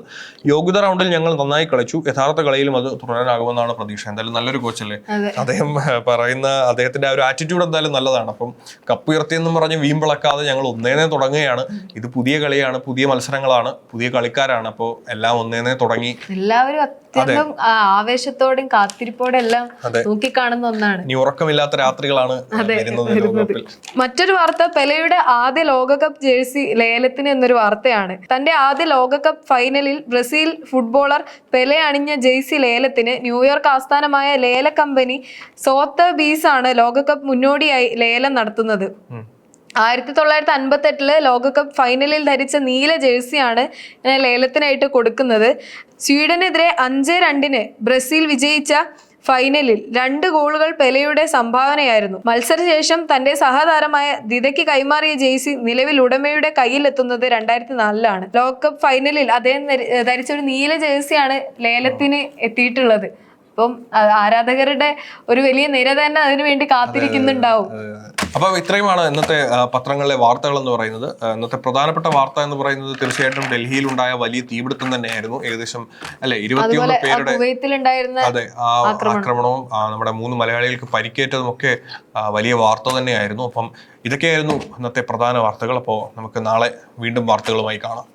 Speaker 2: യോഗ്യത റൗണ്ടിൽ ഞങ്ങൾ നന്നായി കളിച്ചു. യഥാർത്ഥ കളിയിലും അത് തുടരാനാകുമെന്നാണ് പ്രതീക്ഷ. എന്തായാലും നല്ലൊരു കോച്ചല്ലേ അദ്ദേഹം പറയുന്ന. അദ്ദേഹത്തിന്റെ ആ ഒരു ആറ്റിറ്റ്യൂഡ് എന്തായാലും നല്ലതാണ്. അപ്പം കപ്പ് ഉയർത്തിയെന്നും പറഞ്ഞ് വീമ്പിളക്കാതെ ഞങ്ങൾ ഒന്നേനെ തുടങ്ങുകയാണ്. ഇത് പുതിയ കളിയാണ്, പുതിയ മത്സരങ്ങളാണ്, പുതിയ കളിക്കാരാണ്. അപ്പോൾ എല്ലാം ഒന്നേനെ തുടങ്ങി.
Speaker 1: എല്ലാവരും അത്യന്തം ആവേശത്തോടെയും കാത്തിരിപ്പോടെ എല്ലാം നോക്കിക്കാണുന്ന ഒന്നാണ്.
Speaker 2: ഇനി ഉറക്കമില്ലാത്ത രാത്രികളാണ് വരുന്നത്.
Speaker 1: മറ്റൊരു വാർത്ത, പെലെയുടെ ആദ്യ ലോകകപ്പ് ജേഴ്സി ലേലത്തിന് എന്നൊരു വാർത്തയാണ്. തന്റെ ആദ്യ ലോകകപ്പ് ഫൈനലിൽ ബ്രസീൽ ഫുട്ബോളർ പെലെ അണിഞ്ഞ ജേഴ്സി ലേലത്തിന് ന്യൂയോർക്ക് ആസ്ഥാനമായ ലേല കമ്പനി സോത്തബീസ് ആണ് ലോകകപ്പ് മുന്നോടിയായി ലേലം നടത്തുന്നത്. 1958 ലോകകപ്പ് ഫൈനലിൽ ധരിച്ച നീല ജേഴ്സിയാണ് ലേലത്തിനായിട്ട് കൊടുക്കുന്നത്. സ്വീഡനെതിരെ 5-2 ബ്രസീൽ വിജയിച്ച ഫൈനലിൽ 2 ഗോളുകൾ പെലെയുടെ സംഭാവനയായിരുന്നു. മത്സരശേഷം തന്റെ സഹതാരമായ ദിദയ്ക്ക് കൈമാറിയ ജേഴ്സി നിലവിൽ ഉടമയുടെ കയ്യിലെത്തുന്നത് 2004 ലോകകപ്പ് ഫൈനലിൽ അദ്ദേഹം ധരിച്ച ഒരു നീല ജേഴ്സിയാണ് ലേലത്തിന് എത്തിയിട്ടുള്ളത്. അപ്പം ആരാധകരുടെ ഒരു വലിയ നിര തന്നെ അതിനു വേണ്ടി കാത്തിരിക്കുന്നുണ്ടാവും.
Speaker 2: അപ്പൊ ഇത്രയുമാണ് ഇന്നത്തെ പത്രങ്ങളിലെ വാർത്തകൾ എന്ന് പറയുന്നത്. ഇന്നത്തെ പ്രധാനപ്പെട്ട വാർത്ത എന്ന് പറയുന്നത് തീർച്ചയായിട്ടും ഡൽഹിയിലുണ്ടായ വലിയ തീപിടുത്തം തന്നെയായിരുന്നു. ഏകദേശം 21 പേരുടെ അതെ ആക്രമണവും നമ്മുടെ 3 മലയാളികൾക്ക് പരിക്കേറ്റതും ഒക്കെ വലിയ വാർത്ത തന്നെയായിരുന്നു. അപ്പം ഇതൊക്കെയായിരുന്നു ഇന്നത്തെ പ്രധാന വാർത്തകൾ. അപ്പോൾ നമുക്ക് നാളെ വീണ്ടും വാർത്തകളുമായി കാണാം.